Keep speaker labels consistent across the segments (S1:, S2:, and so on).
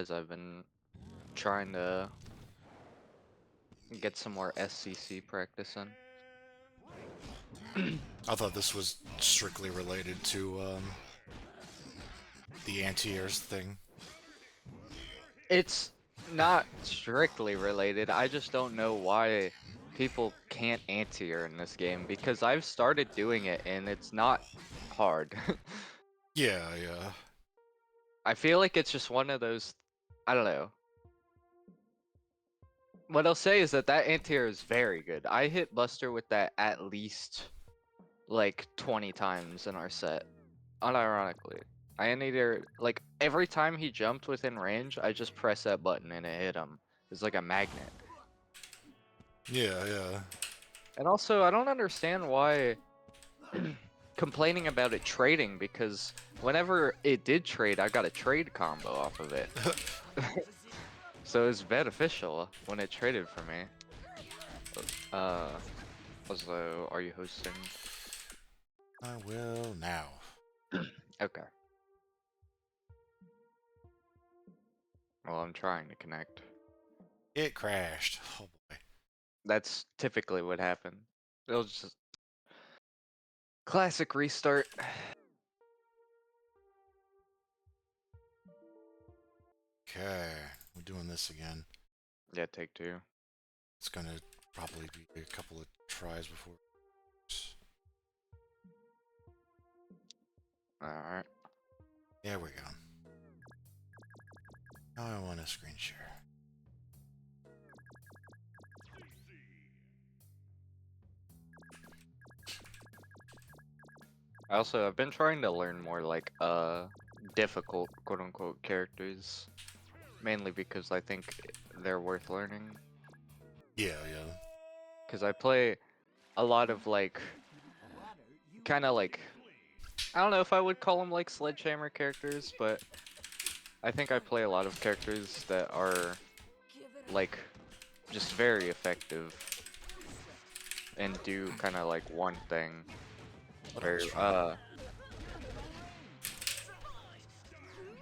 S1: because I've been trying to get some more SCC practice in.
S2: I thought this was strictly related to the anti-airs thing.
S1: It's not strictly related. I just don't know why people can't anti-air in this game because I've started doing it and it's not hard.
S2: Yeah, yeah.
S1: I feel like it's just one of those, I don't know. What I'll say is that anti-air is very good. I hit Buster with that at least like 20 times in our set, unironically. I either, like, every time he jumped within range, I just press that button and it hit him. It's like a magnet.
S2: Yeah, yeah.
S1: And also, I don't understand why complaining about it trading, because whenever it did trade, I got a trade combo off of it. So it's beneficial when it traded for me. Uh, also, are you hosting?
S2: I will now.
S1: Okay. Well, I'm trying to connect.
S2: It crashed. Oh boy.
S1: That's typically what happened. It'll just classic restart.
S2: Okay, we're doing this again.
S1: Yeah, take two.
S2: It's gonna probably be a couple of tries before.
S1: Alright.
S2: There we go. Now I want a screen share.
S1: I've been trying to learn more like difficult quote unquote characters. Mainly because I think they're worth learning.
S2: Yeah, yeah.
S1: Because I play a lot of like kinda like, I don't know if I would call them like sledgehammer characters, but I think I play a lot of characters that are like just very effective and do kinda like one thing.
S2: What I was
S1: Very
S2: trying.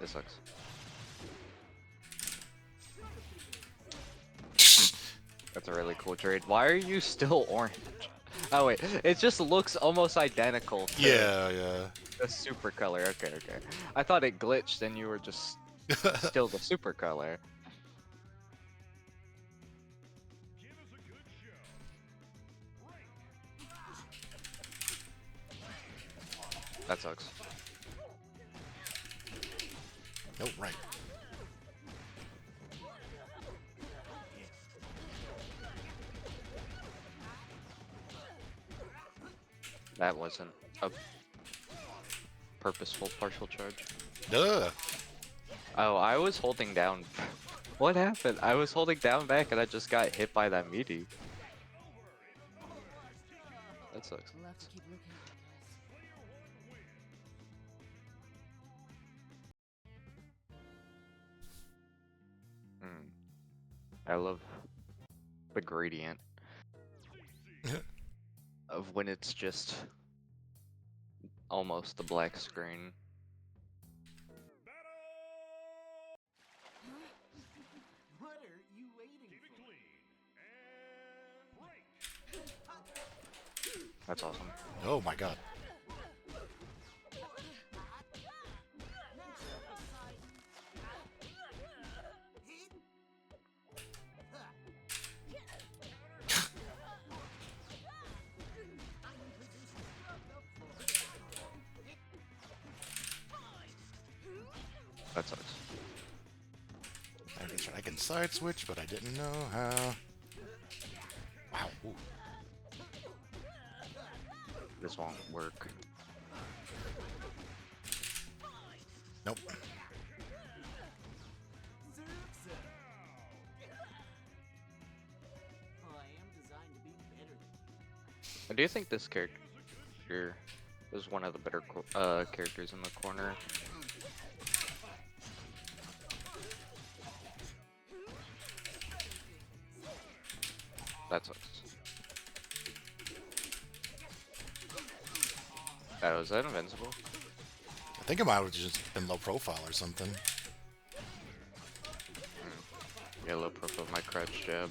S1: this sucks. That's a really cool trade. Why are you still orange? Oh wait, it just looks almost identical to
S2: Yeah, yeah.
S1: the super color. Okay, okay. I thought it glitched and you were just still the super color. That sucks.
S2: Oh, right.
S1: That wasn't a purposeful partial charge.
S2: Duh.
S1: Oh, I was holding down. What happened? I was holding down back and I just got hit by that meaty. That sucks.
S3: We'll have to keep looking,
S1: Hmm. I love the gradient of when it's just almost the black screen.
S3: What are you waiting for?
S1: That's awesome.
S2: Oh my god.
S1: That sucks.
S2: I can side switch, but I didn't know how. Wow. Ooh.
S1: This won't work.
S2: Nope.
S3: Oh, I am designed to be better than
S1: I do think this character is one of the better characters in the corner. That sucks. Oh, is that invincible?
S2: I think it might have just been low profile or something.
S1: Yeah, low profile my crouch jab.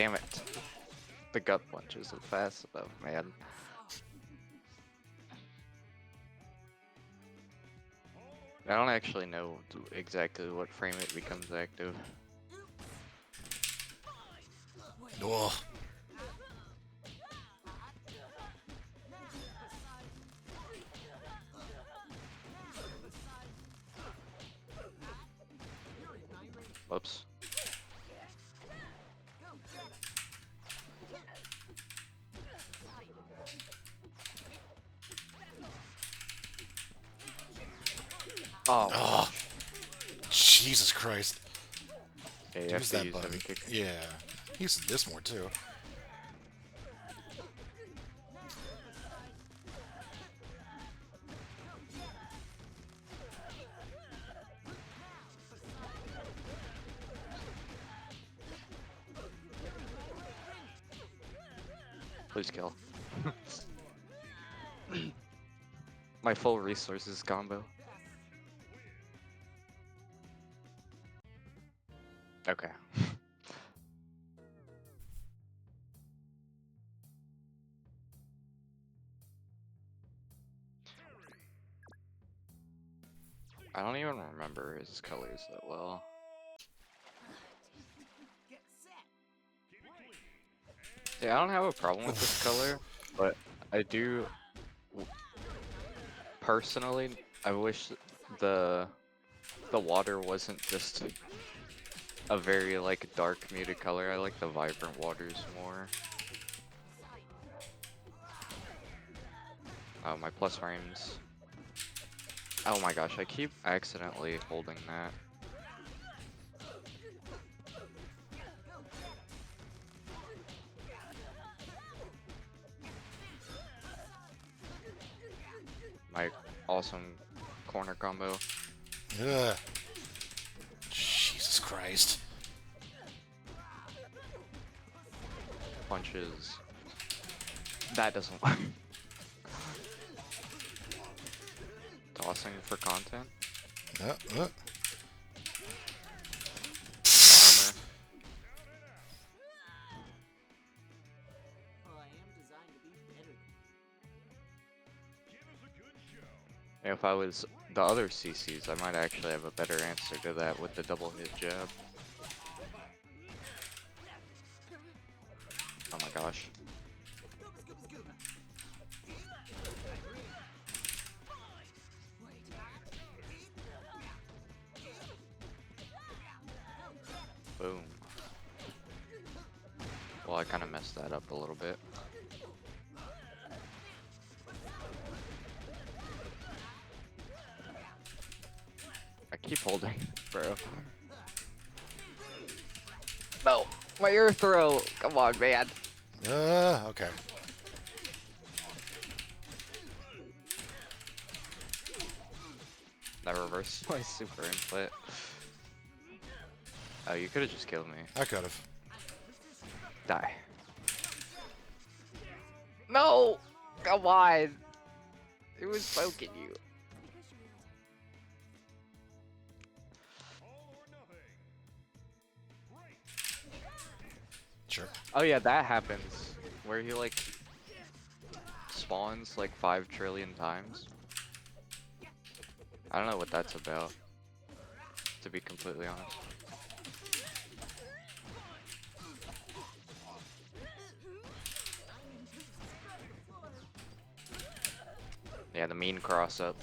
S1: Damn it. The gut punch isn't fast enough, man. I don't actually know exactly what frame it becomes active.
S2: Oh,
S1: Whoops. Oh,
S2: oh, Jesus Christ.
S1: yeah, you have
S2: Use
S1: to
S2: that
S1: use
S2: button.
S1: heavy kick.
S2: Yeah. Use this more too.
S1: Please kill. My full resources combo. Okay. I don't even remember his colors that well.
S3: Get set.
S1: Yeah, I don't have a problem with this color, but I do personally. I wish the water wasn't just a very like dark muted color. I like the vibrant waters more. Oh, my plus frames. Oh my gosh, I keep accidentally holding that. My awesome corner combo.
S2: Ugh. Jesus Christ.
S1: Punches. That doesn't work. Tossing for content.
S2: Uh.
S1: Armor.
S3: Well, I am designed to be better than
S1: If I was the other CCs, I might actually have a better answer to that with the double hit jab. Oh my gosh. Boom. Well, I kind of messed that up a little bit. I keep holding, bro. No, my air throw. Come on, man.
S2: Okay.
S1: That reversed my super input. Oh, you could have just killed me.
S2: I could have.
S1: Die. No! Come on! It was poking you.
S2: Sure.
S1: Oh yeah, that happens. Where he like spawns like 5 trillion times. I don't know what that's about, to be completely honest. Yeah, the mean cross up.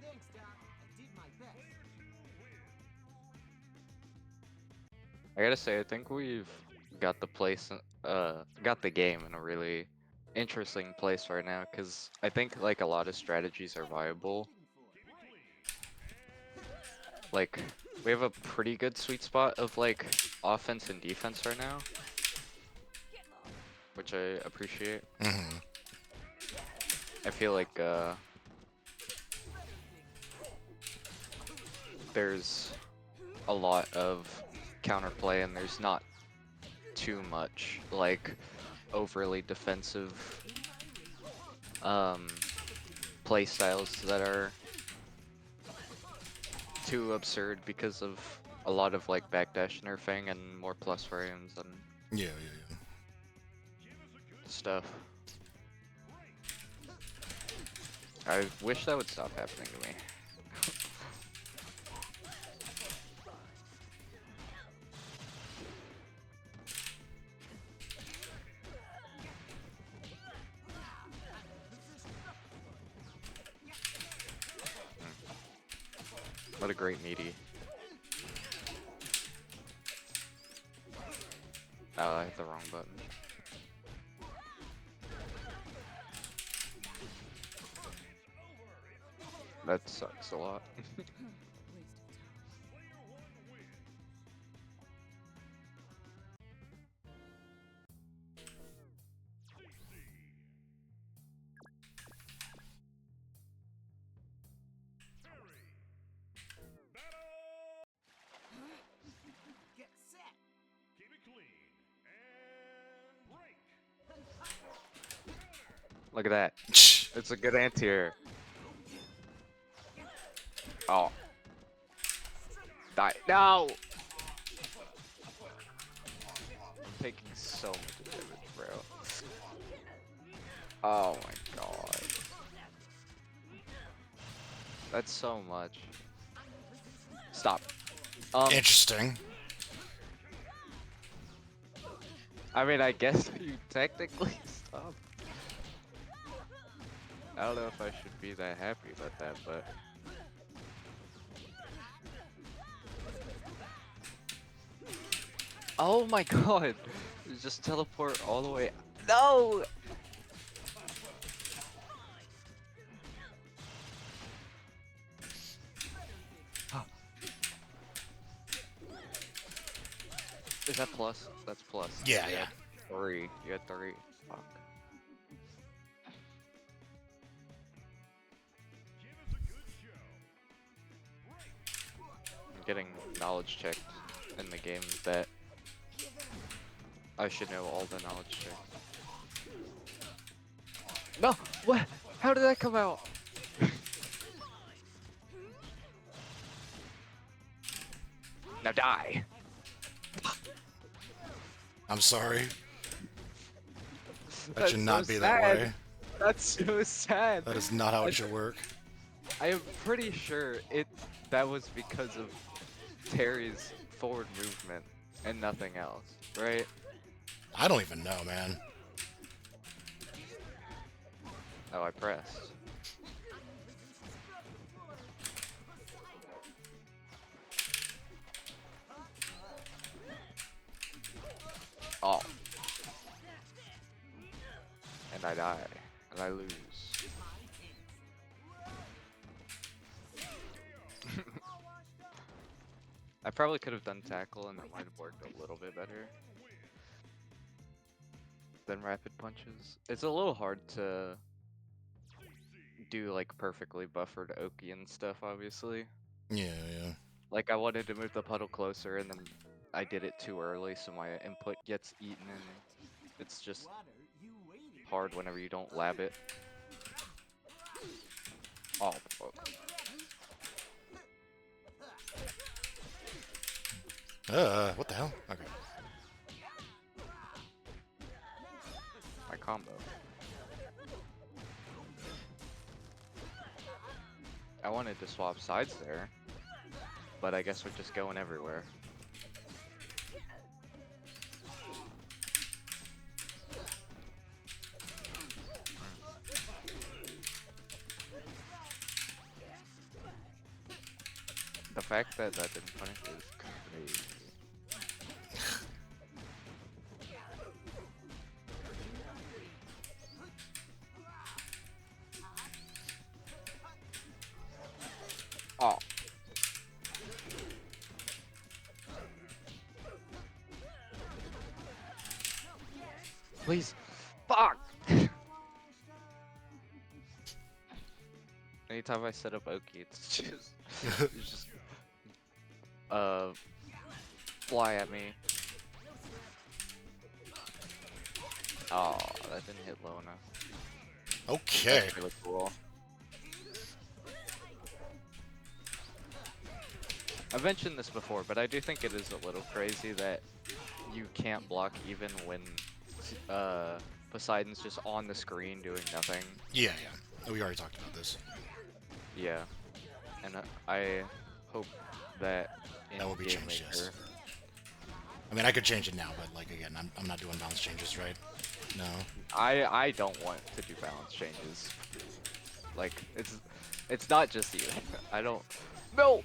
S3: Thanks, Doc. I did my best.
S1: I gotta say, I think we've got the got the game in a really interesting place right now, because I think like a lot of strategies are viable. Like, we have a pretty good sweet spot of like offense and defense right now, which I appreciate.
S2: Mm-hmm.
S1: I feel like there's a lot of counterplay and there's not too much like overly defensive play styles that are too absurd because of a lot of like backdash nerfing and more plus frames and
S2: Yeah.
S1: stuff. I wish that would stop happening to me. What a great meaty. Oh, I hit the wrong button. That sucks a lot.
S3: Get set.
S4: Keep it clean and break.
S1: Look at that. It's a good anti-air. Oh. Die. No! I'm taking so much damage, bro. Oh my god. That's so much. Stop.
S2: Interesting.
S1: I mean, I guess you technically stop. I don't know if I should be that happy about that, but... Oh my god! You just teleport all the way. No! Is that plus? That's plus.
S2: Yeah,
S1: You
S2: yeah.
S1: had 3. You had 3. Fuck.
S4: Give us a good show.
S1: I'm getting knowledge checked in the game that I should know all the knowledge checks. No! What? How did that come out? Now die!
S2: I'm sorry. That
S1: That's
S2: should not
S1: so
S2: be that
S1: sad.
S2: way.
S1: That's so sad.
S2: That is not how it should work.
S1: I am pretty sure that was because of Terry's forward movement and nothing else, right?
S2: I don't even know, man.
S1: Oh, I pressed. Oh. And I die. And I lose. I probably could have done tackle and it might have worked a little bit better than rapid punches. It's a little hard to do like perfectly buffered Oki and stuff, obviously.
S2: Yeah.
S1: Like I wanted to move the puddle closer and then I did it too early so my input gets eaten and it's just
S3: What are you waiting?
S1: hard whenever you don't lab it. Oh, fuck.
S2: What the hell? Okay.
S1: My combo. I wanted to swap sides there, but I guess we're just going everywhere. The fact that that didn't punish is crazy. Please. Fuck! Anytime I set up Oki, it's just uh fly at me. Oh, that didn't hit low enough.
S2: Okay.
S1: That's really cool. I've mentioned this before, but I do think it is a little crazy that you can't block even when Poseidon's just on the screen doing nothing.
S2: Yeah, yeah. We already talked about this.
S1: Yeah, and I hope that in
S2: That will be
S1: Game
S2: changed,
S1: Maker,
S2: yes. I mean, I could change it now, but like again, I'm not doing balance changes, right? No.
S1: I don't want to do balance changes. Like it's not just you. I don't. No.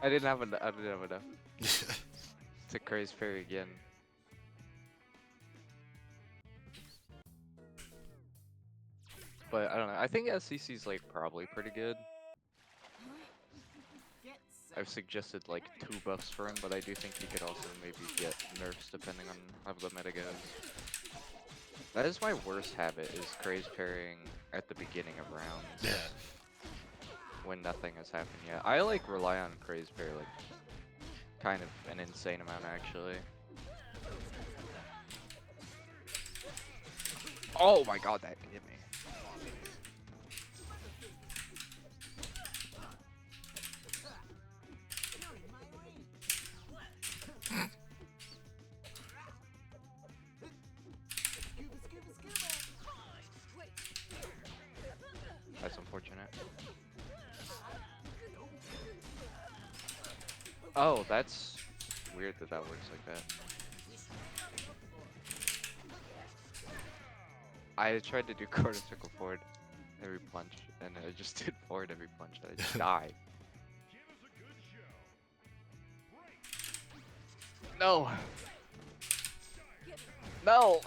S1: I didn't have enough. I didn't have enough to Craze Fairy again. But I don't know. I think SCC's like probably pretty good.
S3: Get set.
S1: I've suggested like 2 buffs for him, but I do think he could also maybe get nerfs depending on how the meta goes. That is my worst habit, is Craze parrying at the beginning of rounds.
S2: Yeah.
S1: When nothing has happened yet. I like rely on Craze parry like kind of an insane amount actually. Oh my god, that hit me. That's unfortunate. Oh, that's weird that that works like that. I tried to do quarter circle forward every punch, and I just did forward every punch, and I just died. No! No!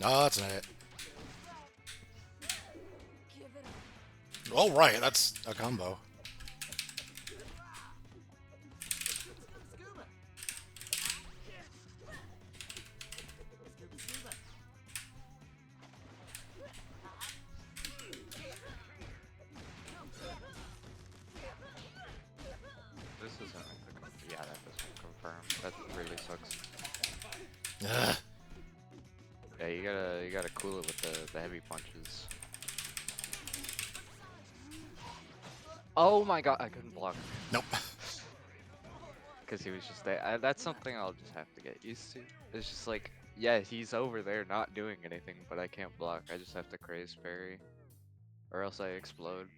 S2: No, that's not it. Oh, right, that's a combo.
S3: Scuba. Scuba.
S1: This isn't yeah, that doesn't confirm. That really sucks.
S2: Ugh.
S1: Yeah, you gotta cool it with the heavy punches. Oh my god, I couldn't block
S2: Nope.
S1: because he was just there. That's something I'll just have to get used to. It's just like, yeah, he's over there not doing anything, but I can't block. I just have to Craze parry, or else I explode.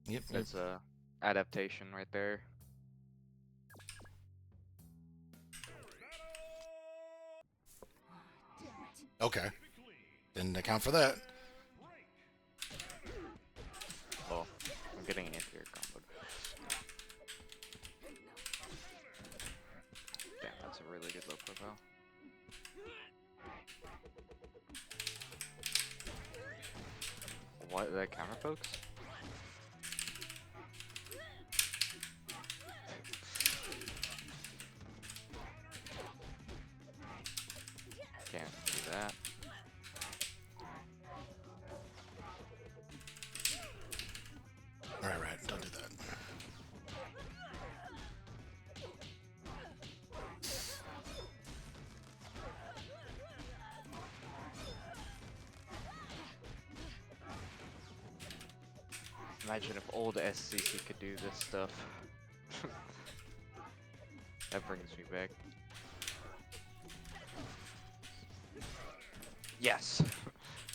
S2: Yep.
S1: That's a adaptation right there.
S2: Okay. Didn't account for that.
S1: Well, I'm getting anti-air combo. Damn, that's a really good low profile. What, that counter pokes? Can't do that.
S2: Right, don't do that.
S1: Imagine if old SCC could do this stuff. That brings me back. Yes!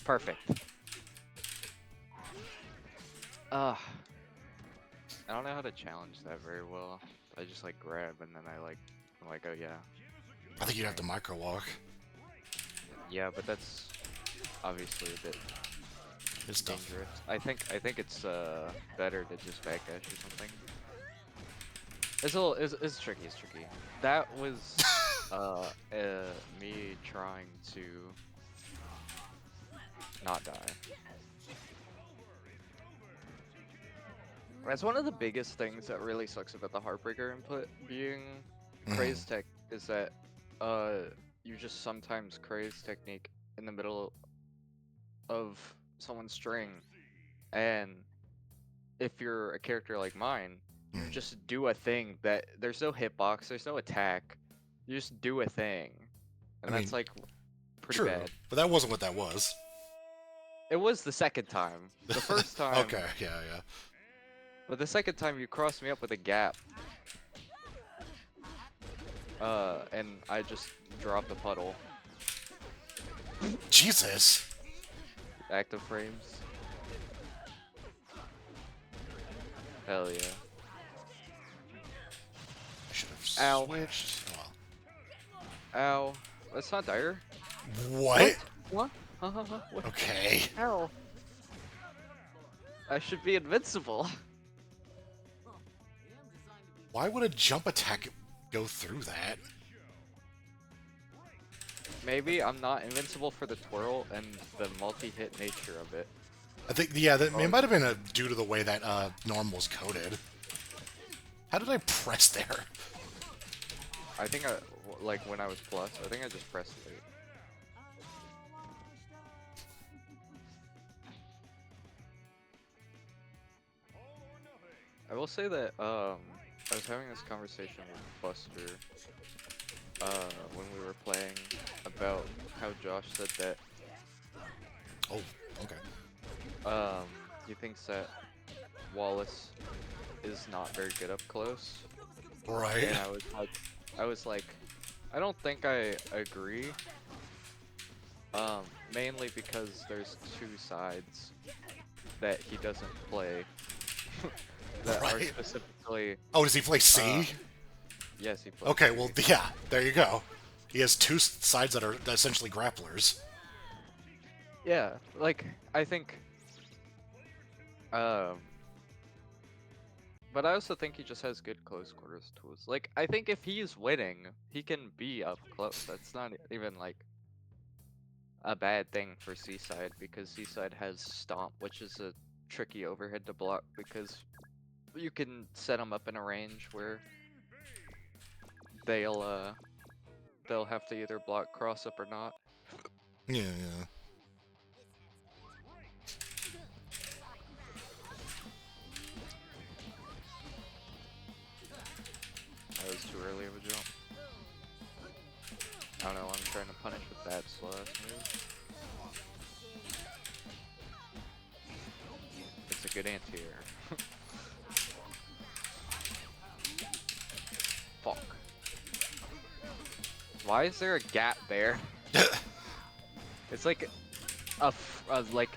S1: Perfect. I don't know how to challenge that very well. I just like grab and then I'm like, oh yeah.
S2: I think you'd have to micro walk.
S1: Yeah, but that's obviously a bit
S2: It's tough.
S1: dangerous. I think it's better to just backdash or something. It's tricky, it's tricky. That was me trying to not die. That's one of the biggest things that really sucks about the Heartbreaker input being Craze tech is that you just sometimes Craze technique in the middle of someone's string, and if you're a character like mine, you just do a thing that there's no hitbox, there's no attack, you just do a thing, and
S2: I
S1: that's
S2: mean,
S1: like pretty
S2: true,
S1: bad.
S2: but that wasn't what that was.
S1: It was the second time. The first time,
S2: Okay, yeah, yeah.
S1: but the second time you crossed me up with a gap. And I just dropped the puddle.
S2: Jesus.
S1: Active frames. Hell yeah.
S2: I should have
S1: Ow.
S2: switched. Oh, well.
S1: Ow. That's not dire.
S2: What?
S1: What? What?
S2: Okay.
S1: Ow. I should be invincible.
S2: Why would a jump attack go through that?
S1: Maybe I'm not invincible for the twirl and the multi-hit nature of it.
S2: I think, yeah, that, it might have been due to the way that Norm was coded. How did I press there?
S1: I think like when I was plus, I think I just pressed it. I will say that I was having this conversation with Buster when we were playing about how Josh said that
S2: Oh, okay.
S1: he thinks that Wallace is not very good up close.
S2: Right.
S1: And I was like, I don't think I agree. Mainly because there's two sides that he doesn't play that are
S2: Right.
S1: specifically.
S2: Oh, does he play C?
S1: Yes, he plays.
S2: Okay,
S1: C.
S2: well, yeah, there you go. He has two sides that are essentially grapplers.
S1: Yeah, like I think. But I also think he just has good close quarters tools. Like I think if he's winning, he can be up close. That's not even like a bad thing for Seaside because Seaside has Stomp, which is a tricky overhead to block because you can set them up in a range where they'll have to either block cross up or not.
S2: Yeah, yeah.
S1: That was too early of a jump. I don't know, I'm trying to punish with that slow ass move. It's a good anti-air. Fuck. Why is there a gap there? It's like a like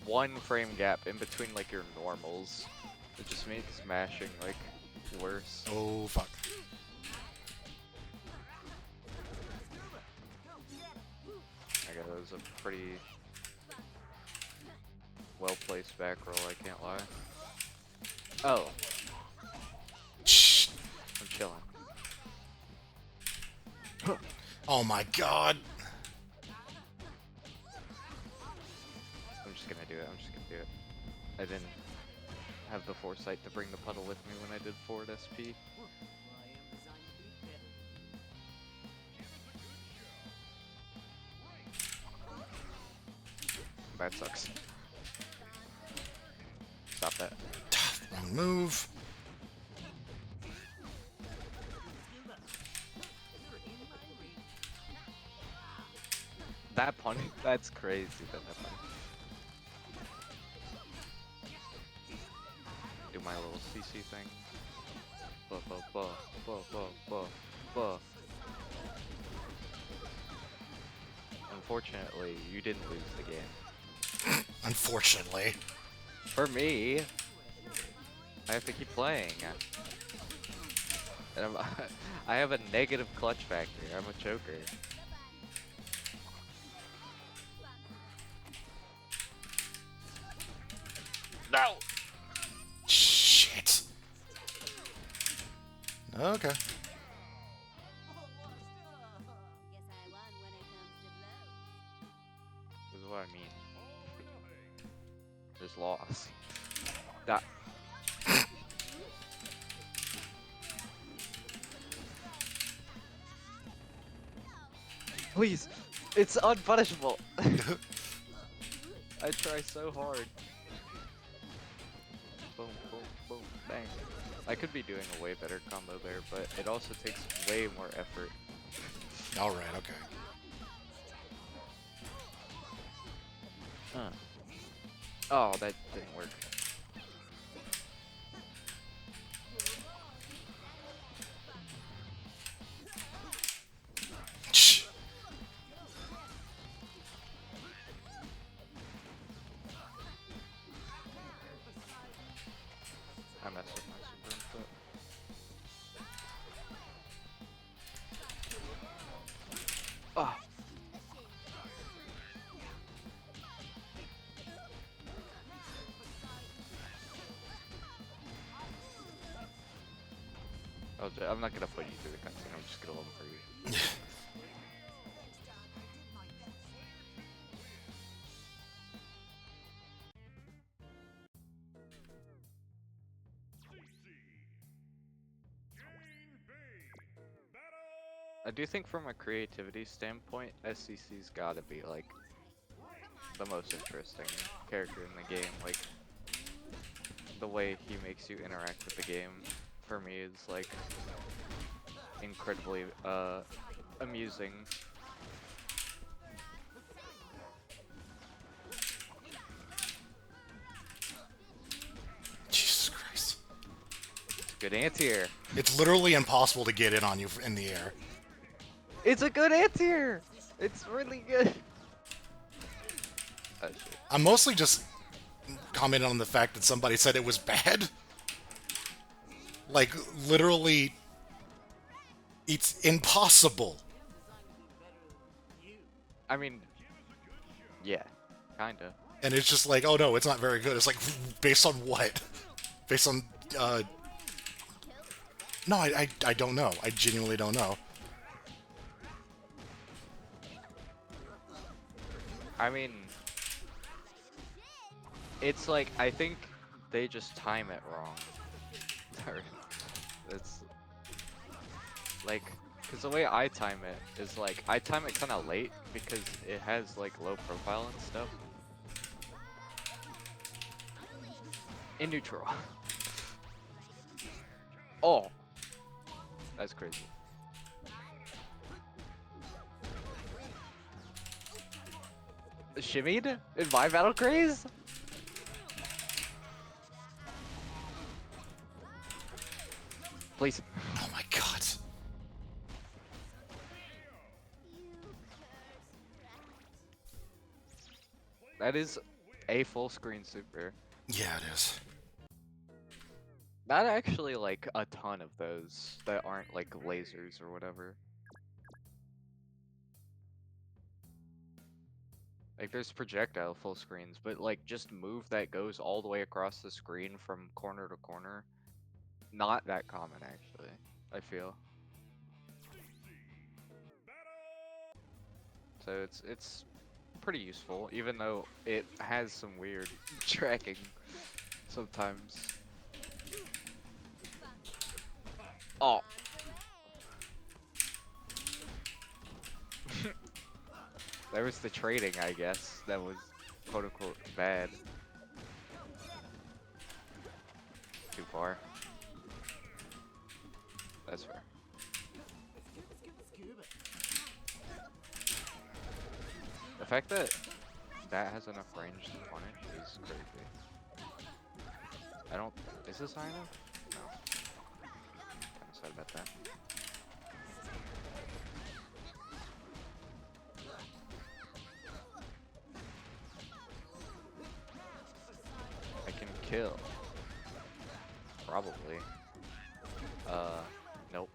S1: 1 frame gap in between like your normals. It just makes smashing like worse.
S2: Oh, fuck.
S1: I got that was a pretty well placed back roll, I can't lie. Oh,
S2: Shh.
S1: I'm chilling.
S2: Oh my god.
S1: I'm just gonna do it. I'm just gonna do it. I didn't have the foresight to bring the puddle with me when I did forward SP. That sucks. Stop that.
S2: Wrong move.
S1: That punish, that's crazy that punish. Do my little CC thing. Buh, buh, buh, buh, buh, buh, buh. Unfortunately, you didn't lose the game.
S2: Unfortunately.
S1: For me, I have to keep playing. And I have a negative clutch factor. I'm a choker. No!
S2: Shit. Okay.
S5: Guess I won when it comes to blows.
S1: This is what I mean. There's loss. That. Please, it's unpunishable. I try so hard. Boom, boom, boom, bang. I could be doing a way better combo there, but it also takes way more effort.
S2: Alright, okay.
S1: Huh. Oh, that didn't work.
S2: Shh.
S1: I messed with my super input. Ah. I'm not gonna put you through the cutscene, I'm just gonna level for you. I do think from a creativity standpoint, SCC's gotta be like the most interesting character in the game. Like the way he makes you interact with the game for me is like incredibly amusing.
S2: Jesus Christ.
S1: It's a good anti-air.
S2: It's literally impossible to get in on you in the air.
S1: It's a good anti-air! It's really good. Oh, shit.
S2: I'm mostly just commenting on the fact that somebody said it was bad. Like, literally, it's impossible.
S1: I mean, yeah, kinda.
S2: And it's just like, oh no, it's not very good. It's like, based on what? Based on, No, I don't know. I genuinely don't know.
S1: I mean, it's like, I think they just time it wrong. It's like, because the way I time it is like, I time it kind of late because it has like low profile and stuff. In neutral. Oh, that's crazy. Shimmied in my battle craze? Please.
S2: Oh my god.
S1: That is a full screen super.
S2: Yeah, it is.
S1: Not actually like a ton of those that aren't like lasers or whatever. Like there's projectile full screens, but like just move that goes all the way across the screen from corner to corner. Not that common actually, I feel. So it's pretty useful, even though it has some weird tracking sometimes. Oh. There was the trading, I guess, that was quote unquote bad. Too far. That's fair. The fact that that has enough range to punish is crazy. I don't. Is this high enough? No. Kinda sad about that. I can kill. Probably. Nope.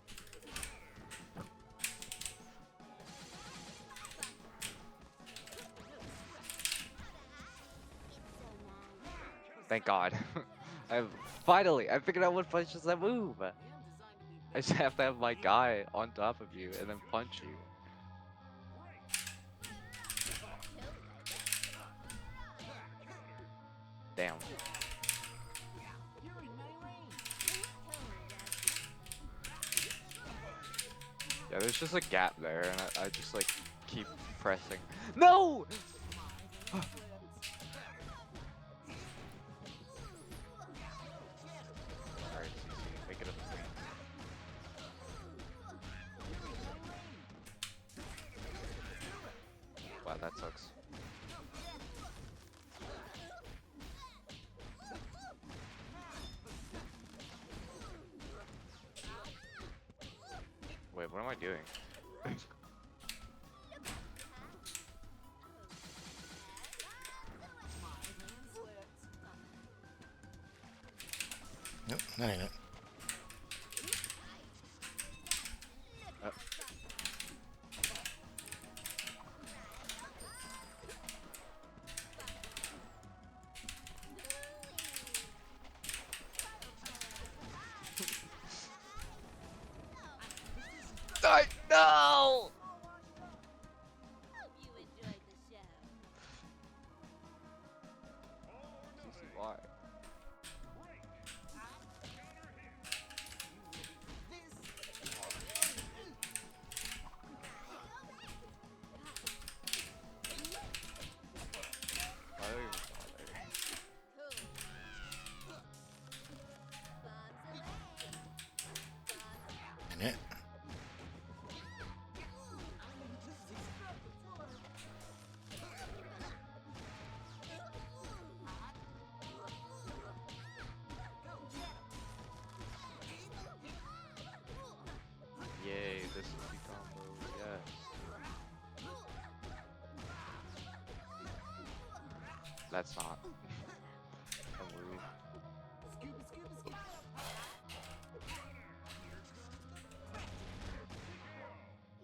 S1: Thank God. I figured out what punches that move. I just have to have my guy on top of you and then punch you. Damn. Yeah, there's just a gap there, and I just like keep pressing. No! Alright, CC, make it a thing. Wow, that sucks. Wait, what am I doing?
S2: Nope, that ain't it.
S1: Uh, no!
S5: Hope you enjoyed the show.
S1: CC, why? Why do I even bother?
S5: Cool. Bombs away.
S2: Ain't it?
S1: Yay, this is the combo, yes. That's not. I'm worried.
S3: Scuba, scuba, scuba.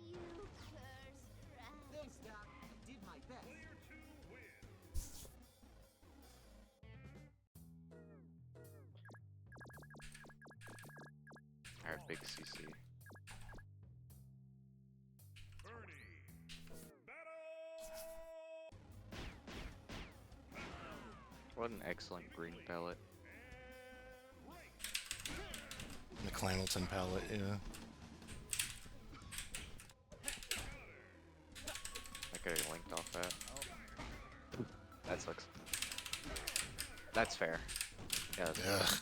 S5: You cursed rat.
S3: Thanks, Doc. Did my best.
S1: Alright, big CC. What an excellent green pellet.
S2: The Clanilton palette, yeah.
S1: I could have linked off that. That sucks. That's fair. Yeah, that's fair.
S2: Ugh.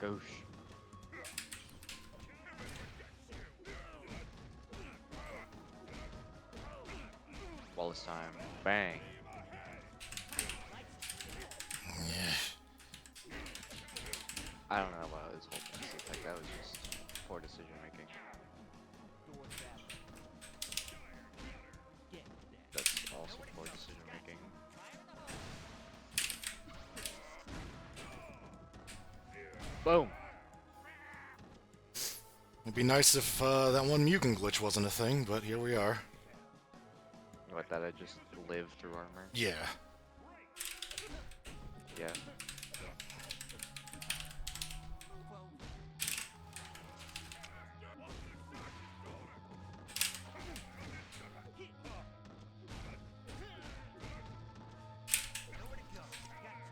S1: Gauche. Wallace time. Bang.
S2: Yeah.
S1: I don't know about his whole thing. Like that was just poor decision making. That's also poor decision making. Boom.
S2: It'd be nice if that one Mugen glitch wasn't a thing, but here we are.
S1: What, that I just live through armor?
S2: Yeah.
S1: Yeah.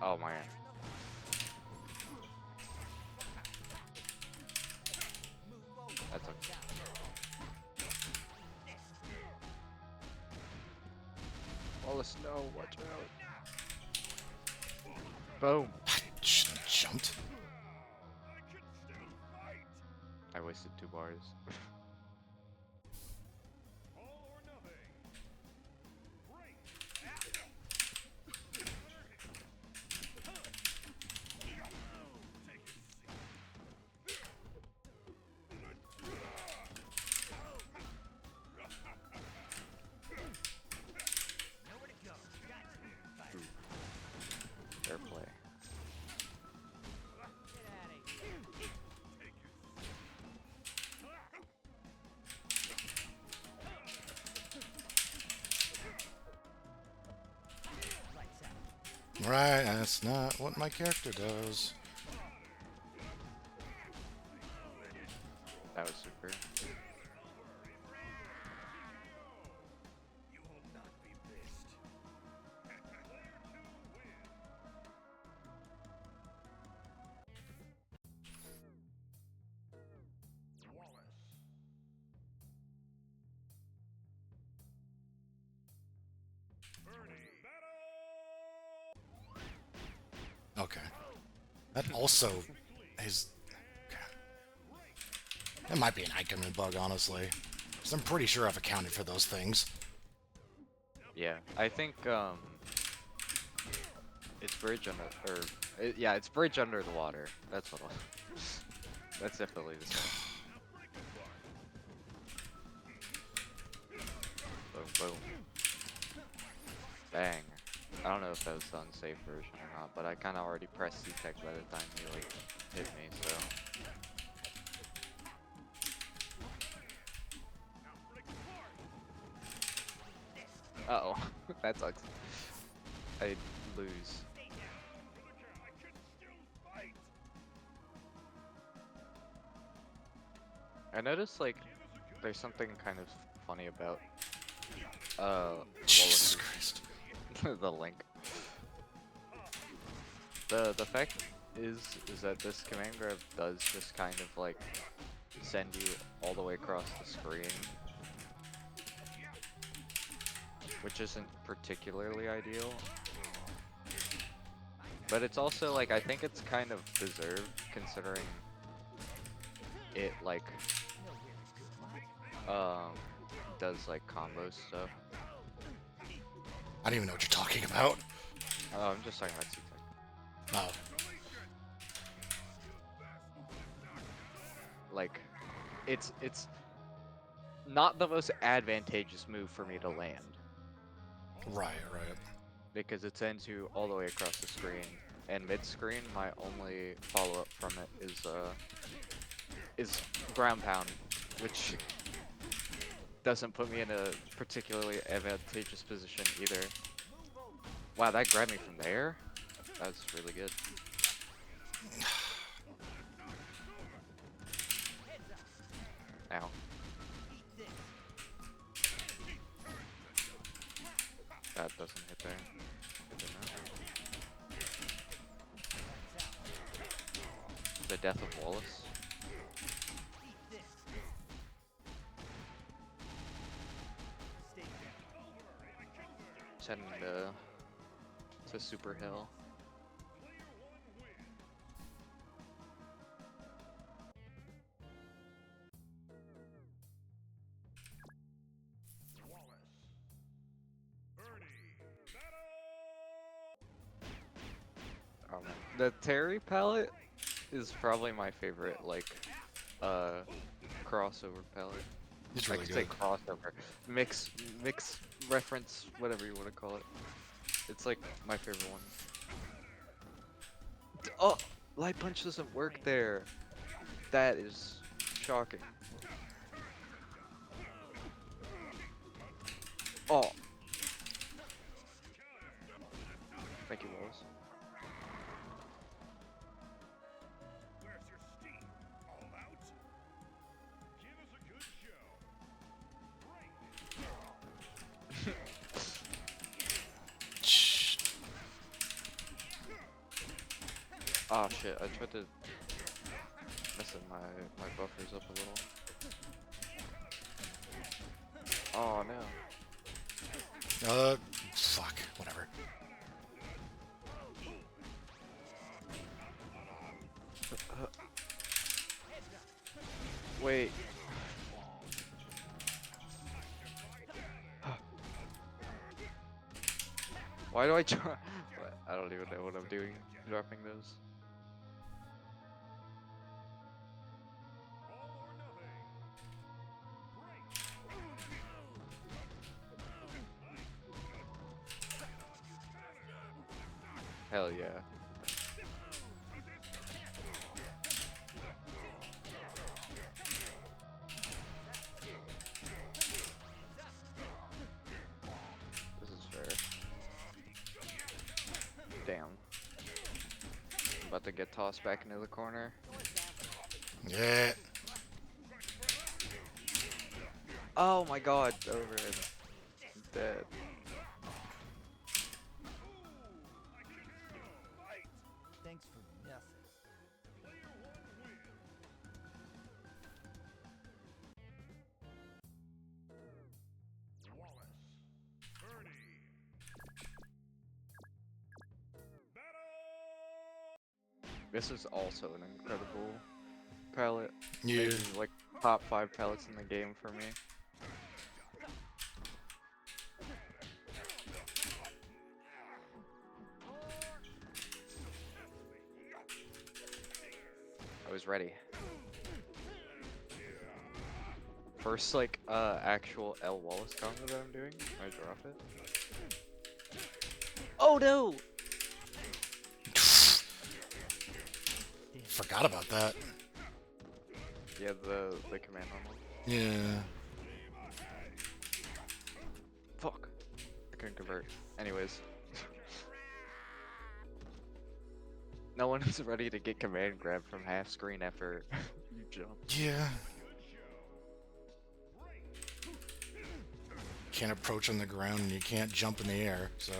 S1: Oh man. That's okay. Wallace, no, watch out. Boom.
S2: Shouldn't have jumped.
S1: I wasted 2 bars. Fair play.
S2: Right, that's not what my character does.
S1: That was super.
S2: Okay. That also is... That might be an icon bug, honestly. 'Cause I'm pretty sure I've accounted for those things.
S1: Yeah, I think it's bridge under yeah, it's bridge under the water. That's what. That's definitely the same. Boom, boom, bang. I don't know if that was the unsafe version or not, but I kind of already pressed C-Tech by the time he like hit me, so. Uh-oh, that sucks. I lose. I noticed like there's something kind of funny about
S2: Jesus
S1: Wallace's
S2: Christ.
S1: the link. The fact is that this command grab does just kind of like send you all the way across the screen, which isn't particularly ideal. But it's also like I think it's kind of deserved considering it like does like combo stuff.
S2: I don't even know what you're talking about.
S1: Oh, I'm just talking about C-Tech.
S2: Oh.
S1: Like it's not the most advantageous move for me to land
S2: Right, right.
S1: because it sends you all the way across the screen, and mid screen my only follow up from it is ground pound, which doesn't put me in a particularly advantageous position either. Wow, that grabbed me from there? That's really good. Ow. That doesn't hit there. Good enough. The death of Wallace. Just heading to Super Hill. Oh man. The Terry palette is probably my favorite, like, crossover palette.
S2: It's
S1: I
S2: really
S1: could say
S2: good.
S1: crossover. Mix reference, whatever you want to call it. It's like my favorite one. Oh! Light punch doesn't work there. That is shocking. Oh. Thank you, Wallace.
S4: Where's your steam? All out? Give us a good show.
S2: Shh.
S1: Oh shit, I tried to messing my buffers up a little. Oh no.
S2: Fuck. Whatever.
S1: Wait. Why do I try? I don't even know what I'm doing, dropping those.
S4: All or nothing.
S1: Hell yeah. This is fair. Damn. About to get tossed back into the corner.
S2: Yeah.
S1: Oh my god, overhead. I'm dead.
S3: Thanks for nothing.
S4: Wallace. Bernie. Battle.
S1: This is also an incredible palette.
S2: Yeah.
S1: Maybe like top 5 palettes in the game for me. I was ready. First like actual L Wallace combo that I'm doing. I drop it. Oh no!
S2: Forgot about that.
S1: Yeah, the command normal.
S2: Yeah.
S1: Fuck. I couldn't convert. Anyways. No one is ready to get command grab from half screen after you jump.
S2: Yeah. Can't approach on the ground and you can't jump in the air, so.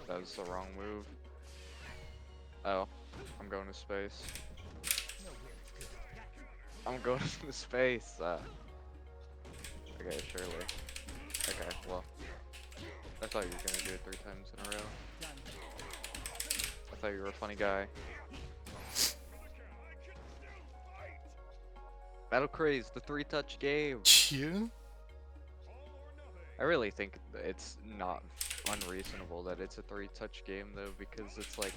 S1: That was the wrong move. Oh, I'm going to space. I'm going to space. Okay, surely. Okay, well. I thought you were gonna do it 3 times in a row. I thought you were a funny guy. Battle Craze, the 3-touch game.
S2: Yeah.
S1: I really think it's not unreasonable that it's a 3-touch game though, because it's like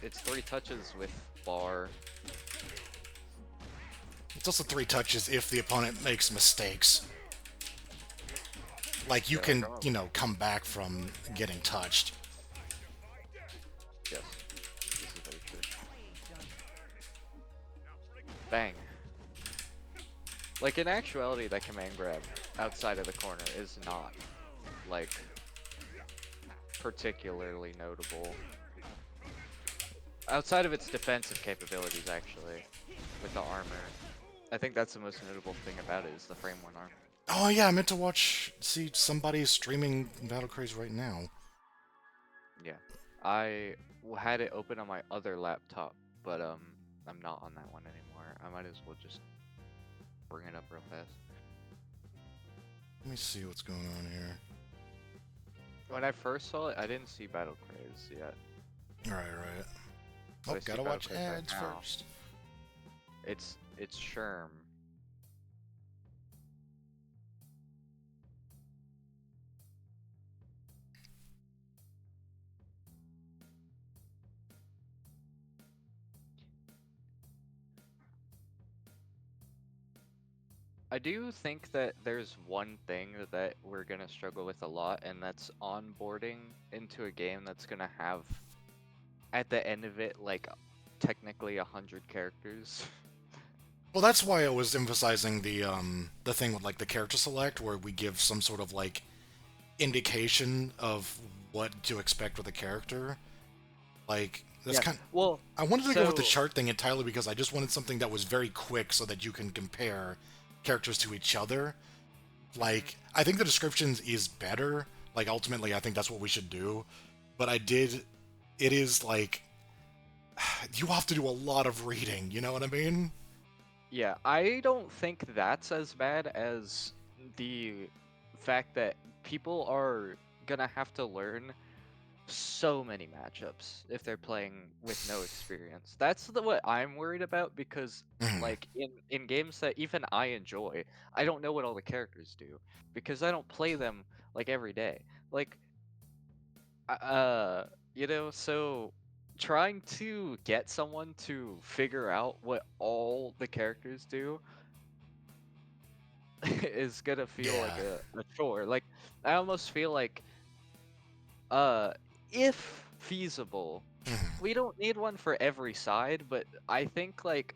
S1: it's 3 touches with bar.
S2: It's also 3 touches if the opponent makes mistakes. Like, you
S1: Yeah,
S2: can,
S1: probably.
S2: you know, come back from getting touched.
S1: Yes, this is very true. Bang. Like in actuality, that command grab outside of the corner is not like particularly notable. Outside of its defensive capabilities, actually, with the armor. I think that's the most notable thing about it is the frame 1 armor.
S2: Oh yeah, I meant to see somebody streaming Battle Craze right now.
S1: Yeah, I had it open on my other laptop, but I'm not on that one anymore. I might as well just bring it up real fast.
S2: Let me see what's going on here.
S1: When I first saw it, I didn't see Battle Craze yet.
S2: Right.
S1: But
S2: Oh,
S1: I see
S2: gotta
S1: Battle
S2: watch
S1: Craze right
S2: ads
S1: now.
S2: first.
S1: It's Sherm. I do think that there's one thing that we're gonna struggle with a lot, and that's onboarding into a game that's gonna have, at the end of it, like, technically 100 characters.
S2: Well, that's why I was emphasizing the thing with like the character select, where we give some sort of like indication of what to expect with a character. Like that's
S1: Yeah,
S2: kind.
S1: well,
S2: I wanted to go with the
S1: so-
S2: chart thing entirely because I just wanted something that was very quick so that you can compare characters to each other. Like, I think the descriptions is better. Like, ultimately, I think that's what we should do. But it is like, you have to do a lot of reading, you know what I mean?
S1: Yeah, I don't think that's as bad as the fact that people are gonna have to learn so many matchups if they're playing with no experience. That's what I'm worried about because
S2: Mhm.
S1: like in games that even I enjoy, I don't know what all the characters do because I don't play them like every day. Like you know, so trying to get someone to figure out what all the characters do is gonna feel like
S2: Yeah.
S1: a chore. Like I almost feel like uh if feasible,
S2: Mhm.
S1: we don't need one for every side, but I think like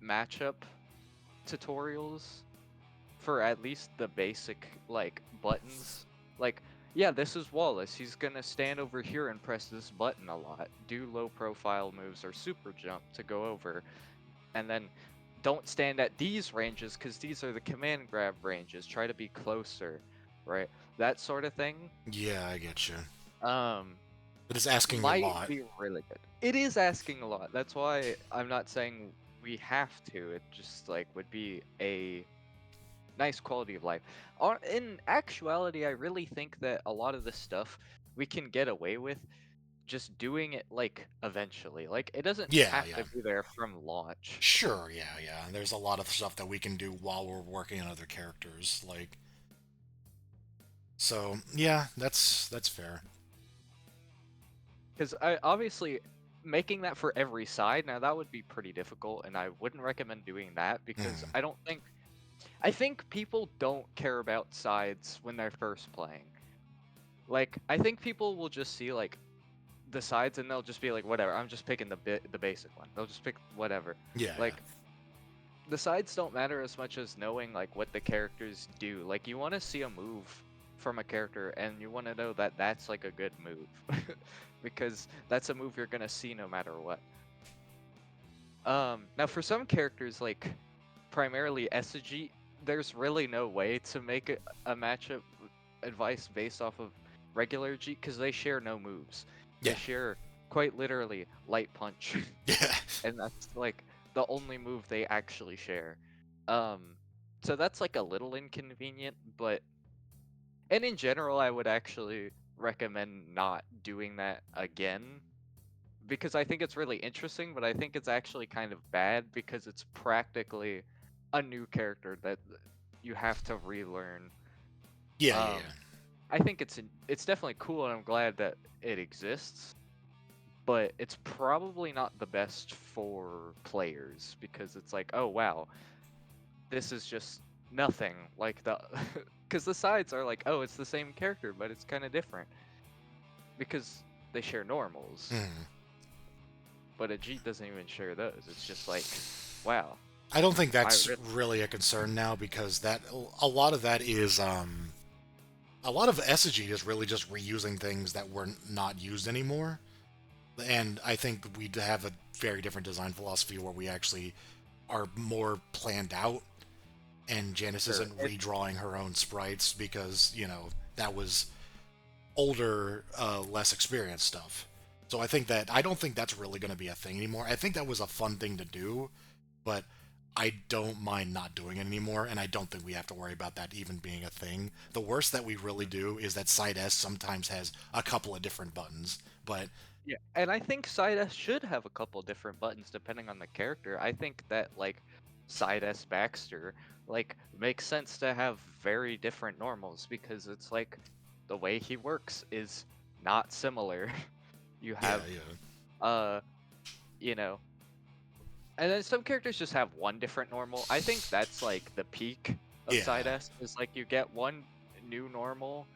S1: matchup tutorials for at least the basic like buttons. Like, yeah, this is Wallace. He's gonna stand over here and press this button a lot. Do low profile moves or super jump to go over. And then don't stand at these ranges because these are the command grab ranges. Try to be closer, right? That sort of thing.
S2: Yeah, I get you.
S1: Um,
S2: But it's asking a
S1: might
S2: lot.
S1: be really good. It is asking a lot. That's why I'm not saying we have to. It just like would be a nice quality of life. In actuality, I really think that a lot of this stuff we can get away with just doing it like eventually. Like it doesn't
S2: Yeah,
S1: have
S2: yeah.
S1: to be there from launch.
S2: Sure, yeah, yeah. There's a lot of stuff that we can do while we're working on other characters, like so. Yeah, that's fair.
S1: Because I obviously making that for every side now that would be pretty difficult, and I wouldn't recommend doing that because
S2: Mm.
S1: I think people don't care about sides when they're first playing. Like I think people will just see like the sides and they'll just be like, whatever. I'm just picking the basic one. They'll just pick whatever.
S2: Yeah, yeah.
S1: Like the sides don't matter as much as knowing like what the characters do. Like you want to see a move from a character and you want to know that that's like a good move because that's a move you're gonna see no matter what. Now for some characters like primarily Esigi, there's really no way to make a matchup advice based off of regular G because they share no moves. They
S2: Yeah.
S1: share quite literally light punch,
S2: Yeah.
S1: and that's like the only move they actually share. Um, so that's like a little inconvenient, but and in general, I would actually recommend not doing that again because I think it's really interesting, but I think it's actually kind of bad because it's practically a new character that you have to relearn.
S2: Yeah, yeah,
S1: Um,
S2: yeah.
S1: I think it's definitely cool, and I'm glad that it exists. But it's probably not the best for players because it's like, oh wow, this is just nothing like the because the sides are like, oh, it's the same character, but it's kind of different because they share normals,
S2: Mm.
S1: but a Jeet doesn't even share those. It's just like, wow,
S2: I don't think
S1: I
S2: that's
S1: really
S2: really a concern now because that a lot of that is a lot of SG is really just reusing things that were not used anymore. And I think we have a very different design philosophy where we actually are more planned out, and Janice
S1: sure
S2: isn't
S1: it.
S2: redrawing her own sprites because, you know, that was older, less experienced stuff. So I don't think that's really going to be a thing anymore. I think that was a fun thing to do, but I don't mind not doing it anymore, and I don't think we have to worry about that even being a thing. The worst that we really do is that Side S sometimes has a couple of different buttons, but
S1: Yeah, and I think side S should have a couple different buttons depending on the character. I think that like side S Baxter like makes sense to have very different normals because it's like the way he works is not similar. You
S2: yeah,
S1: have
S2: yeah,
S1: uh you know, and then some characters just have one different normal. I think that's like the peak of side
S2: yeah,
S1: S is like you get one new normal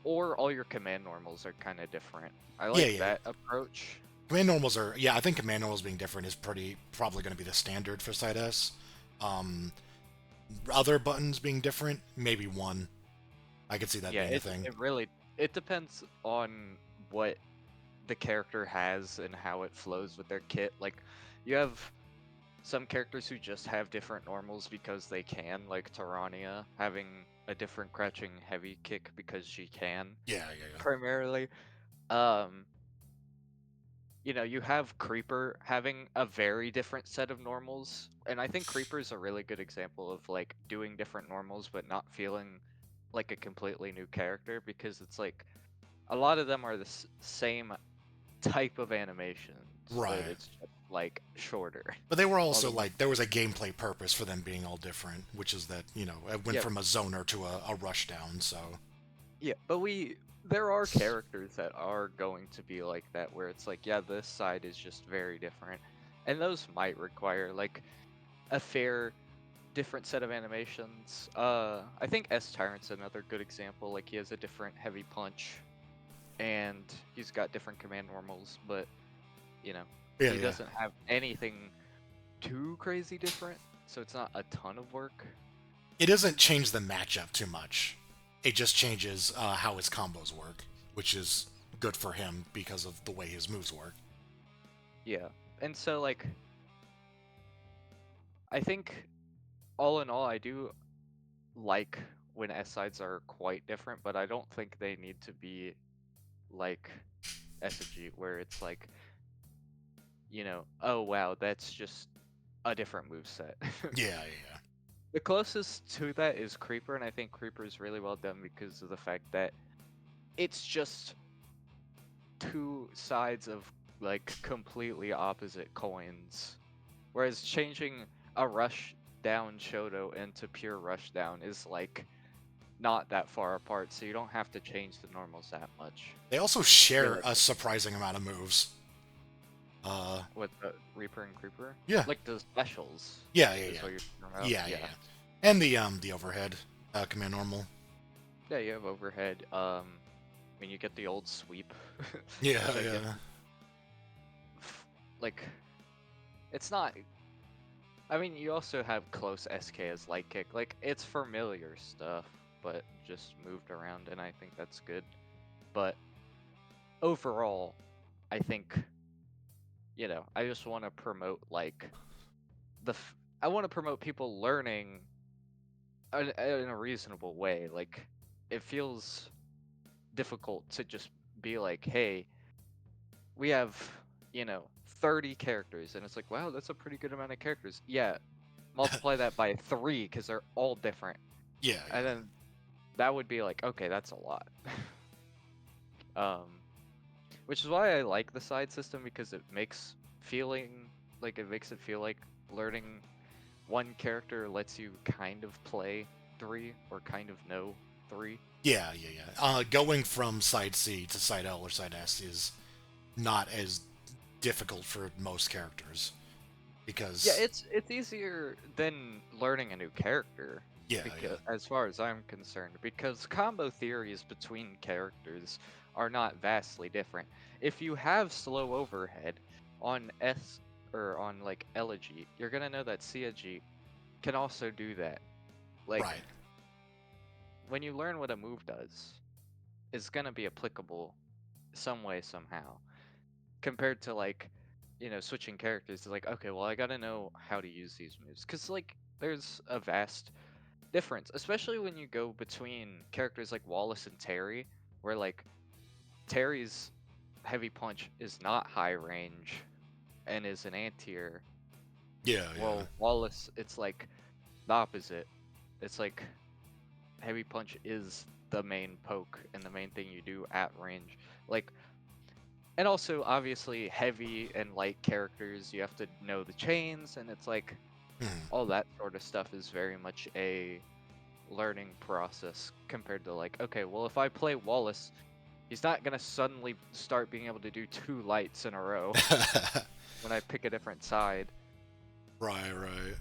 S1: or all your command normals are kind of different. I
S2: yeah,
S1: like
S2: yeah.
S1: that approach.
S2: Command normals are, yeah, I think command normals being different is probably going to be the standard for Side S. Um, Other buttons being different, maybe one. I could see that
S1: Yeah,
S2: being a thing.
S1: it really it depends on what the character has and how it flows with their kit. Like you have some characters who just have different normals because they can, like Tarania having a different crouching heavy kick because she can
S2: Yeah, yeah, yeah.
S1: primarily. Um, you have Creeper having a very different set of normals, and I think Creeper is a really good example of like doing different normals but not feeling like a completely new character because it's like a lot of them are the same type of animations, but
S2: Right.
S1: it's just like shorter.
S2: But they were also
S1: Although,
S2: like, there was a gameplay purpose for them being all different, which is that, you know, it went
S1: yeah,
S2: from a zoner to a rush down, so.
S1: yeah, but there are characters that are going to be like that, where it's like, yeah, this side is just very different, and those might require like a fair different set of animations. I think S Tyrant's another good example. Like he has a different heavy punch, and he's got different command normals, but you know,
S2: Yeah,
S1: he
S2: yeah.
S1: doesn't have anything too crazy different, so it's not a ton of work.
S2: It doesn't change the matchup too much. It just changes how his combos work, which is good for him because of the way his moves work.
S1: Yeah. And so like I think all in all I do like when S sides are quite different, but I don't think they need to be like SG where it's like, oh wow, that's just a different move set.
S2: Yeah, yeah.
S1: The closest to that is Creeper, and I think Creeper is really well done because of the fact that it's just two sides of like completely opposite coins. Whereas changing a rush down Shoto into pure rush down is like not that far apart, so you don't have to change the normals that much.
S2: They also share a
S1: Realistically.
S2: surprising amount of moves.
S1: With the Reaper and Creeper?
S2: Yeah.
S1: Like the specials.
S2: Yeah,
S1: Is what you're talking about?
S2: yeah. And the overhead command normal.
S1: Yeah, you have overhead. When you get the old sweep.
S2: Yeah,
S1: which I
S2: yeah.
S1: guess, like, it's not. I mean, you also have close SK as light kick. Like, it's familiar stuff, but just moved around, and I think that's good. But overall, I think, I just want to promote like I want to promote people learning in a reasonable way. Like, it feels difficult to just be like, hey, we have, 30 characters, and it's like, wow, that's a pretty good amount of characters. Yeah, multiply that by 3 because they're all different,
S2: Yeah,
S1: and then that would be like, okay, that's a lot. um, which is why I like the side system because it makes it feel like learning one character lets you kind of play 3 or kind of know 3.
S2: yeah. Going from side C to side L or side S is not as difficult for most characters because
S1: Yeah, it's easier than learning a new character.
S2: yeah,
S1: Because, as far as I'm concerned, because combo theories between characters are not vastly different. If you have slow overhead on S or on like Elegy, you're gonna know that Siaji can also do that. Like,
S2: right.
S1: when you learn what a move does, it's gonna be applicable some way somehow. Compared to like, switching characters to like, okay, well I gotta know how to use these moves. Cause like there's a vast difference, especially when you go between characters like Wallace and Terry, where like Terry's heavy punch is not high range and is an anti-tier.
S2: Yeah,
S1: Well, Wallace, it's like the opposite. It's like heavy punch is the main poke and the main thing you do at range. Like, and also obviously heavy and light characters, you have to know the chains, and it's like
S2: Mhm.
S1: all that sort of stuff is very much a learning process compared to like, okay, well if I play Wallace, he's not gonna suddenly start being able to do 2 lights in a row when I pick a different side.
S2: right.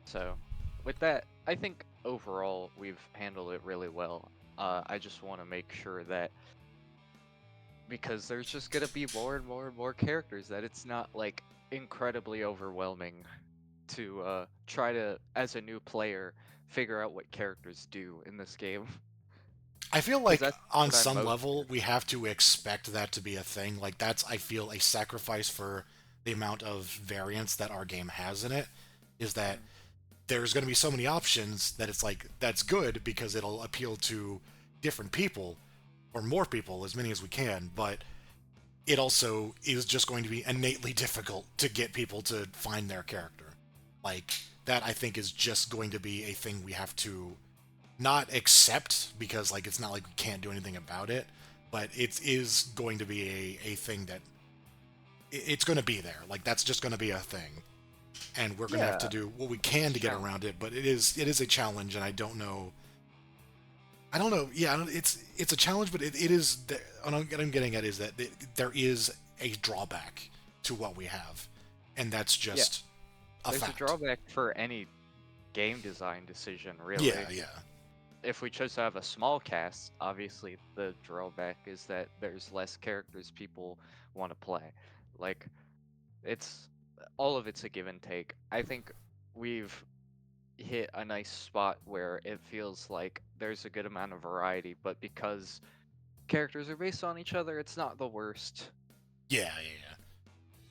S1: So with that, I think overall we've handled it really well. I just want to make sure that because there's just gonna be more and more and more characters that it's not like incredibly overwhelming to try to, as a new player, figure out what characters do in this game.
S2: I feel
S1: Because
S2: like
S1: that's
S2: on
S1: what I'm
S2: some
S1: most
S2: level
S1: curious.
S2: we have to expect that to be a thing. Like that's I feel a sacrifice for the amount of variance that our game has in it is that
S1: Mm.
S2: there's going to be so many options that it's like that's good because it'll appeal to different people or more people, as many as we can, but it also is just going to be innately difficult to get people to find their character. Like that I think is just going to be a thing we have to not accept because like it's not like we can't do anything about it, but it is going to be a thing that it's going to be there. Like that's just going to be a thing, and we're going to have to
S1: Yeah,
S2: do what we
S1: it's
S2: can to get
S1: challenging.
S2: around it. But it is a challenge, and I don't know. I don't know. Yeah, it's a challenge, but it is. What I'm getting at is that there is a drawback to what we have, and that's
S1: Yeah,
S2: just a
S1: there's a
S2: fact.
S1: drawback for any game design decision,
S2: Yeah,
S1: really.
S2: yeah,
S1: If we chose to have a small cast, obviously the drawback is that there's less characters people want to play. Like, it's all of it's a give and take. I think we've hit a nice spot where it feels like there's a good amount of variety, but because characters are based on each other, it's not the worst.
S2: yeah.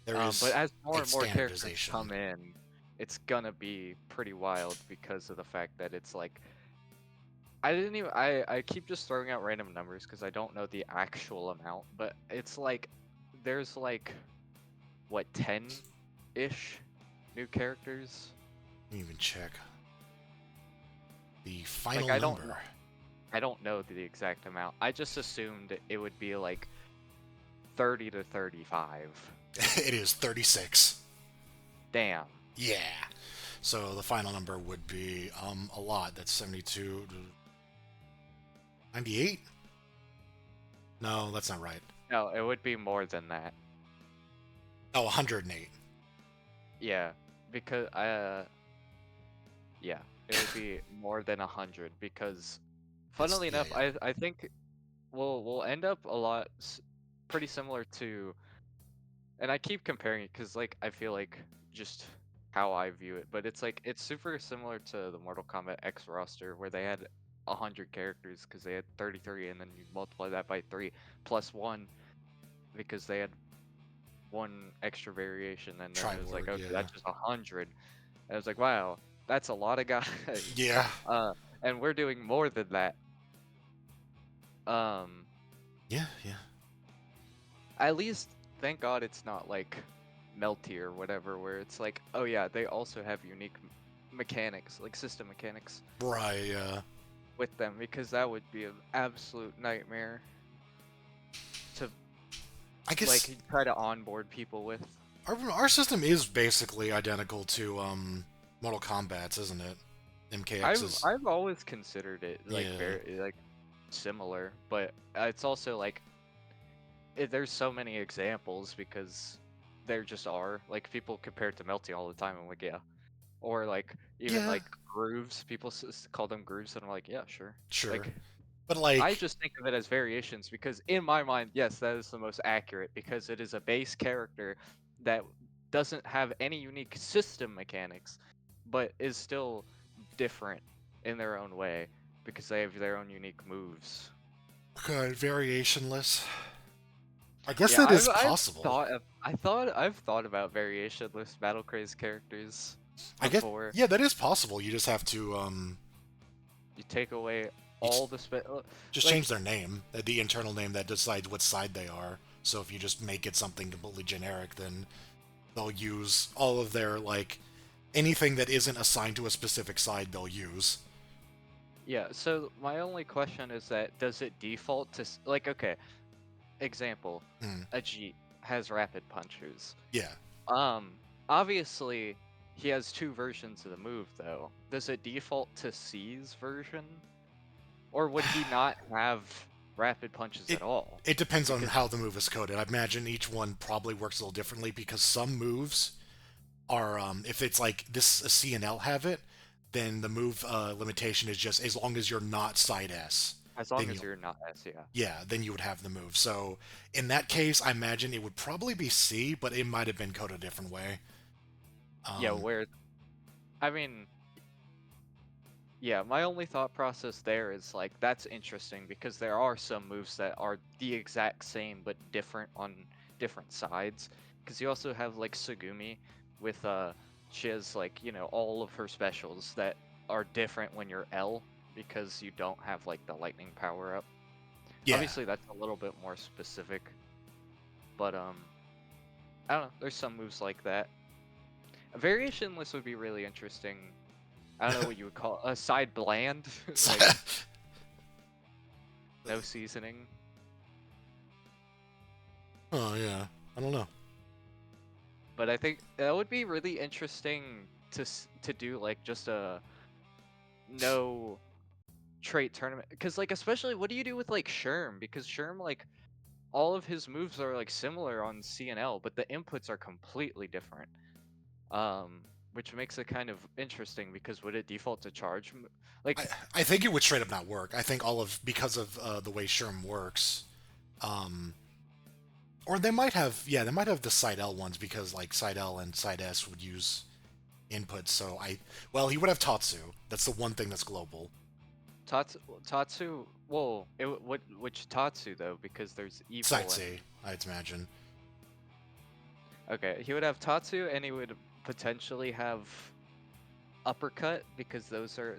S2: There
S1: But
S2: is
S1: as more
S2: a
S1: and more characters
S2: standardization.
S1: come in, it's gonna be pretty wild because of the fact that it's like I didn't even I keep just throwing out random numbers because I don't know the actual amount, but it's like there's like what 10-ish new characters
S2: me even check the final
S1: I don't
S2: number.
S1: I don't know the exact amount. I just assumed it would be like 30 to 35.
S2: It is 36.
S1: Damn.
S2: Yeah. So the final number would be a lot. That's 72 to 98? No, that's not right.
S1: No, it would be more than that.
S2: Oh, 108.
S1: Yeah, because yeah, it would be more than 100 because, funnily
S2: yeah,
S1: enough,
S2: yeah.
S1: I think we'll end up a lot pretty similar to, and I keep comparing it because like I feel like just how I view it, but it's like it's super similar to the Mortal Kombat X roster where they had 100 characters because they had 33, and then you multiply that by 3 plus 1 because they had one extra variation, and then it was like,
S2: Triborg,
S1: okay,
S2: yeah.
S1: that's just 100. And I was like, wow, that's a lot of guys.
S2: Yeah.
S1: And we're doing more than that. Um,
S2: Yeah, yeah.
S1: at least thank God it's not like Melty or whatever, where it's like, oh yeah, they also have unique mechanics, like system mechanics
S2: Right,
S1: with them, because that would be an absolute nightmare to
S2: I guess
S1: like try to onboard people with.
S2: our system is basically identical to Mortal Kombat's, isn't it? MKX's.
S1: I've always considered it like
S2: Yeah.
S1: very like similar, but it's also like there's so many examples because there just are like people compare it to Melty all the time. I'm like, yeah, or like even
S2: Yeah,
S1: like grooves. People call them grooves, and I'm like, yeah, sure.
S2: sure.
S1: Like
S2: But
S1: I
S2: like,
S1: just think of it as variations because in my mind, yes, that is the most accurate because it is a base character that doesn't have any unique system mechanics, but is still different in their own way because they have their own unique moves.
S2: good, variationless. I guess
S1: Yeah,
S2: that is
S1: I've
S2: possible.
S1: I've thought about variationless Battle Craze characters
S2: I guess,
S1: before.
S2: yeah, that is possible. You just have to
S1: You take away
S2: you
S1: all the
S2: just
S1: like
S2: change their name, the internal name that decides what side they are. So if you just make it something completely generic, then they'll use all of their like anything that isn't assigned to a specific side. They'll use.
S1: yeah. So my only question is that does it default to like okay, example,
S2: Mm,
S1: Ajit has rapid punches.
S2: yeah,
S1: Um, obviously he has two versions of the move though. Does it default to C's version, or would he not have rapid punches
S2: it
S1: at all?
S2: it depends on
S1: Because
S2: how the move is coded. I imagine each one probably works a little differently because some moves are if it's like this a C and L have it, then the move limitation is just as long as you're not side S,
S1: as long
S2: then
S1: as
S2: you
S1: you're not S, yeah.
S2: yeah, then you would have the move. So in that case, I imagine it would probably be C, but it might have been coded a different way.
S1: Yeah, where I mean, yeah, my only thought process there is like that's interesting because there are some moves that are the exact same but different on different sides. Because you also have like Sugumi with she has like, you know, all of her specials that are different when you're L because you don't have like the lightning power up.
S2: Yeah,
S1: Obviously that's a little bit more specific, but I don't know, there's some moves like that. A variation list would be really interesting. I don't know what you would call a side bland, like no seasoning.
S2: oh yeah, I don't know.
S1: But I think that would be really interesting to do like just a no trait tournament because like especially what do you do with like Sherm because Sherm like all of his moves are like similar on CNL but the inputs are completely different. Um, which makes it kind of interesting because would it default to charge? Like
S2: I think it would straight up not work. I think all of because of the way Sherm works, um, or they might have yeah they might have the side L ones because like side L and side S would use inputs. So well he would have Tatsu. That's the one thing that's global.
S1: Tatsu, well, which Tatsu though? Because there's evil
S2: Side
S1: and
S2: C, I'd imagine.
S1: okay, he would have Tatsu, and he would potentially have uppercut because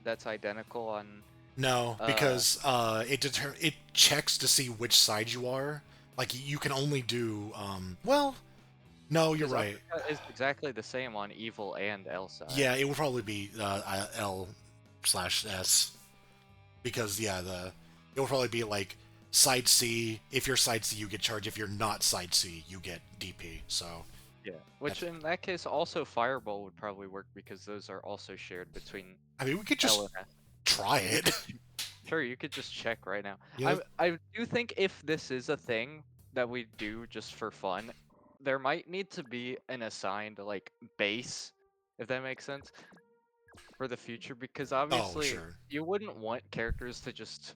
S1: that's identical on.
S2: No,
S1: Uh,
S2: because it checks to see which side you are. Like you can only do well. No, you're
S1: 'Cause
S2: right.
S1: uppercut is exactly the same on evil and L side.
S2: Yeah, it would probably be L/S because yeah, it will probably be like side C. If you're side C, you get charge. If you're not side C, you get DP. So
S1: Yeah. Which in that case also Fireball would probably work because those are also shared between
S2: I mean, we could
S1: L
S2: just
S1: and S.
S2: try
S1: You could
S2: it.
S1: sure you could just check right now.
S2: Yeah.
S1: I do think if this is a thing that we do just for fun, there might need to be an assigned like base, if that makes sense, for the future because
S2: Oh,
S1: obviously
S2: sure.
S1: you wouldn't want characters to just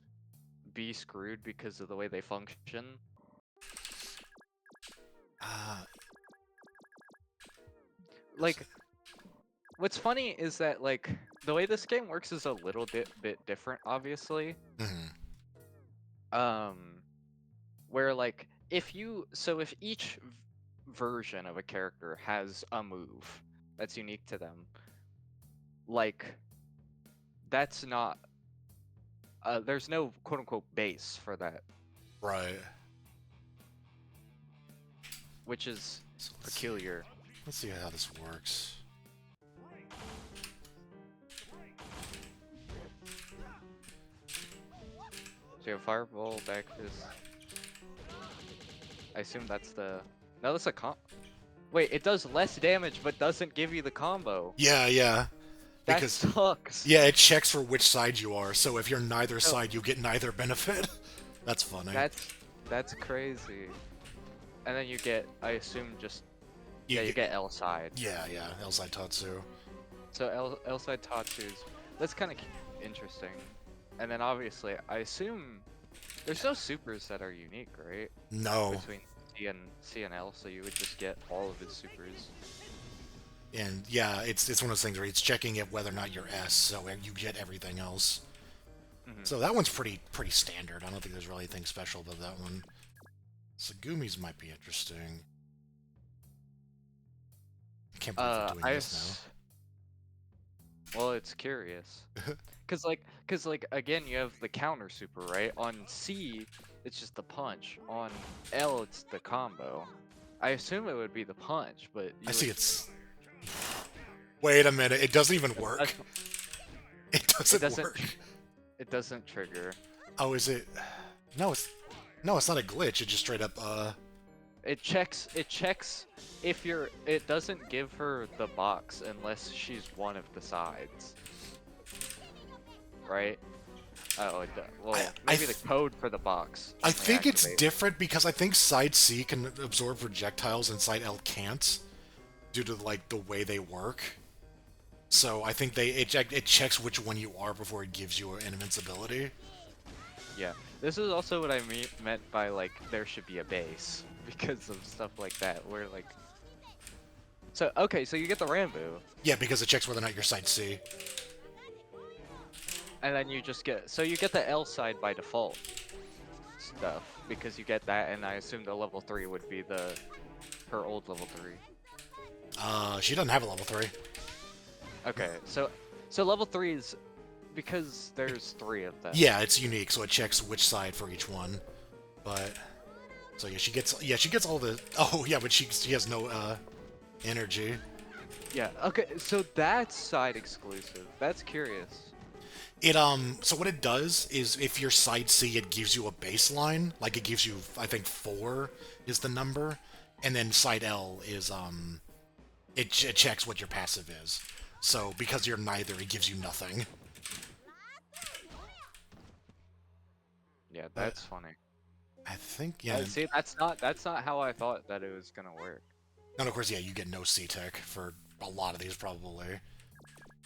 S1: be screwed because of the way they function.
S2: Uh,
S1: Like what's funny is that like the way this game works is a little bit different obviously.
S2: mhm.
S1: Um where like if each version of a character has a move that's unique to them, like that's not there's no quote unquote base for that,
S2: Right.
S1: which is
S2: So
S1: peculiar.
S2: let's see how this works.
S1: So you have fireball back is I assume that's the no that's a wait it does less damage but doesn't give you the combo.
S2: Yeah, yeah.
S1: That
S2: Because
S1: sucks.
S2: yeah, it checks for which side you are. So if you're neither
S1: So-
S2: side, you get neither benefit. That's funny.
S1: That's crazy. And then you get I assume just
S2: You
S1: you get L side.
S2: Yeah, yeah. Elside Tatsu.
S1: So L side Tatsu's that's kind of interesting. And then obviously I assume there's no supers that are unique, right?
S2: No.
S1: Between C and L, so you would just get all of his supers.
S2: And yeah, it's one of those things where it's checking it whether or not you're S, so you get everything else.
S1: Mhm.
S2: So that one's pretty standard. I don't think there's really anything special about that one. Segumi's might be interesting. I can't believe they're doing this
S1: Well, it's curious. Cause like again, you have the counter super, right? On C, it's just the punch. On L, it's the combo. I assume it would be the punch, but
S2: now. I see it's... Wait a minute, it doesn't even work. It doesn't work.
S1: It doesn't trigger.
S2: Oh, is it? No, it's not a glitch. It just straight up
S1: It checks if you're. It doesn't give her the box unless she's one of the sides. Right? Oh, well, maybe the code for the box.
S2: I
S1: only
S2: think it's
S1: activates.
S2: different because I think side C can absorb projectiles and side L can't, due to like the way they work. So I think it checks which one you are before it gives you an invincibility.
S1: Yeah, this is also what I meant by like there should be a base because of stuff like that. Where like, so okay, so you get the Rambo,
S2: Yeah, because it checks whether or not you're side C.
S1: and then you just get you get the L side by default stuff because you get that, and I assume the level 3 would be her old level 3.
S2: She doesn't have a level 3.
S1: Okay, so level 3 is because there's 3 of them.
S2: Yeah, it's unique, so it checks which side for each one. But so yeah, she gets all the. Oh yeah, but she has no energy.
S1: Yeah. Okay, so that's side exclusive. That's curious.
S2: It so what it does is if you're side C, it gives you a baseline. Like it gives you, I think 4 is the number, and then side L is it checks what your passive is. So because you're neither, it gives you nothing.
S1: Yeah, that's funny.
S2: I think yeah.
S1: See, that's not how I thought that it was gonna work.
S2: And of course, yeah, you get no C-Tech for a lot of these probably.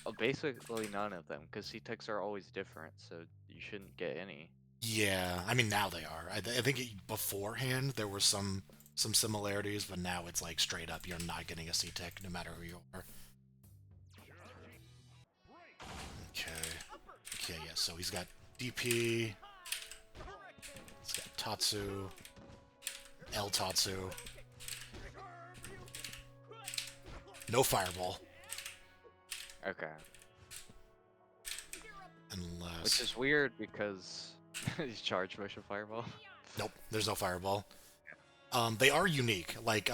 S1: Well, basically none of them, because C-Techs are always different, so you shouldn't get any.
S2: Yeah, I mean now they are. I think beforehand there were some similarities, but now it's like straight up you're not getting a C-Tech no matter who you are. Okay, yeah. So he's got DP. He's got Tatsu. L Tatsu. No fireball.
S1: Okay.
S2: Unless...
S1: Which is weird because he's charged motion fireball.
S2: Nope, there's no fireball. They are unique. Like,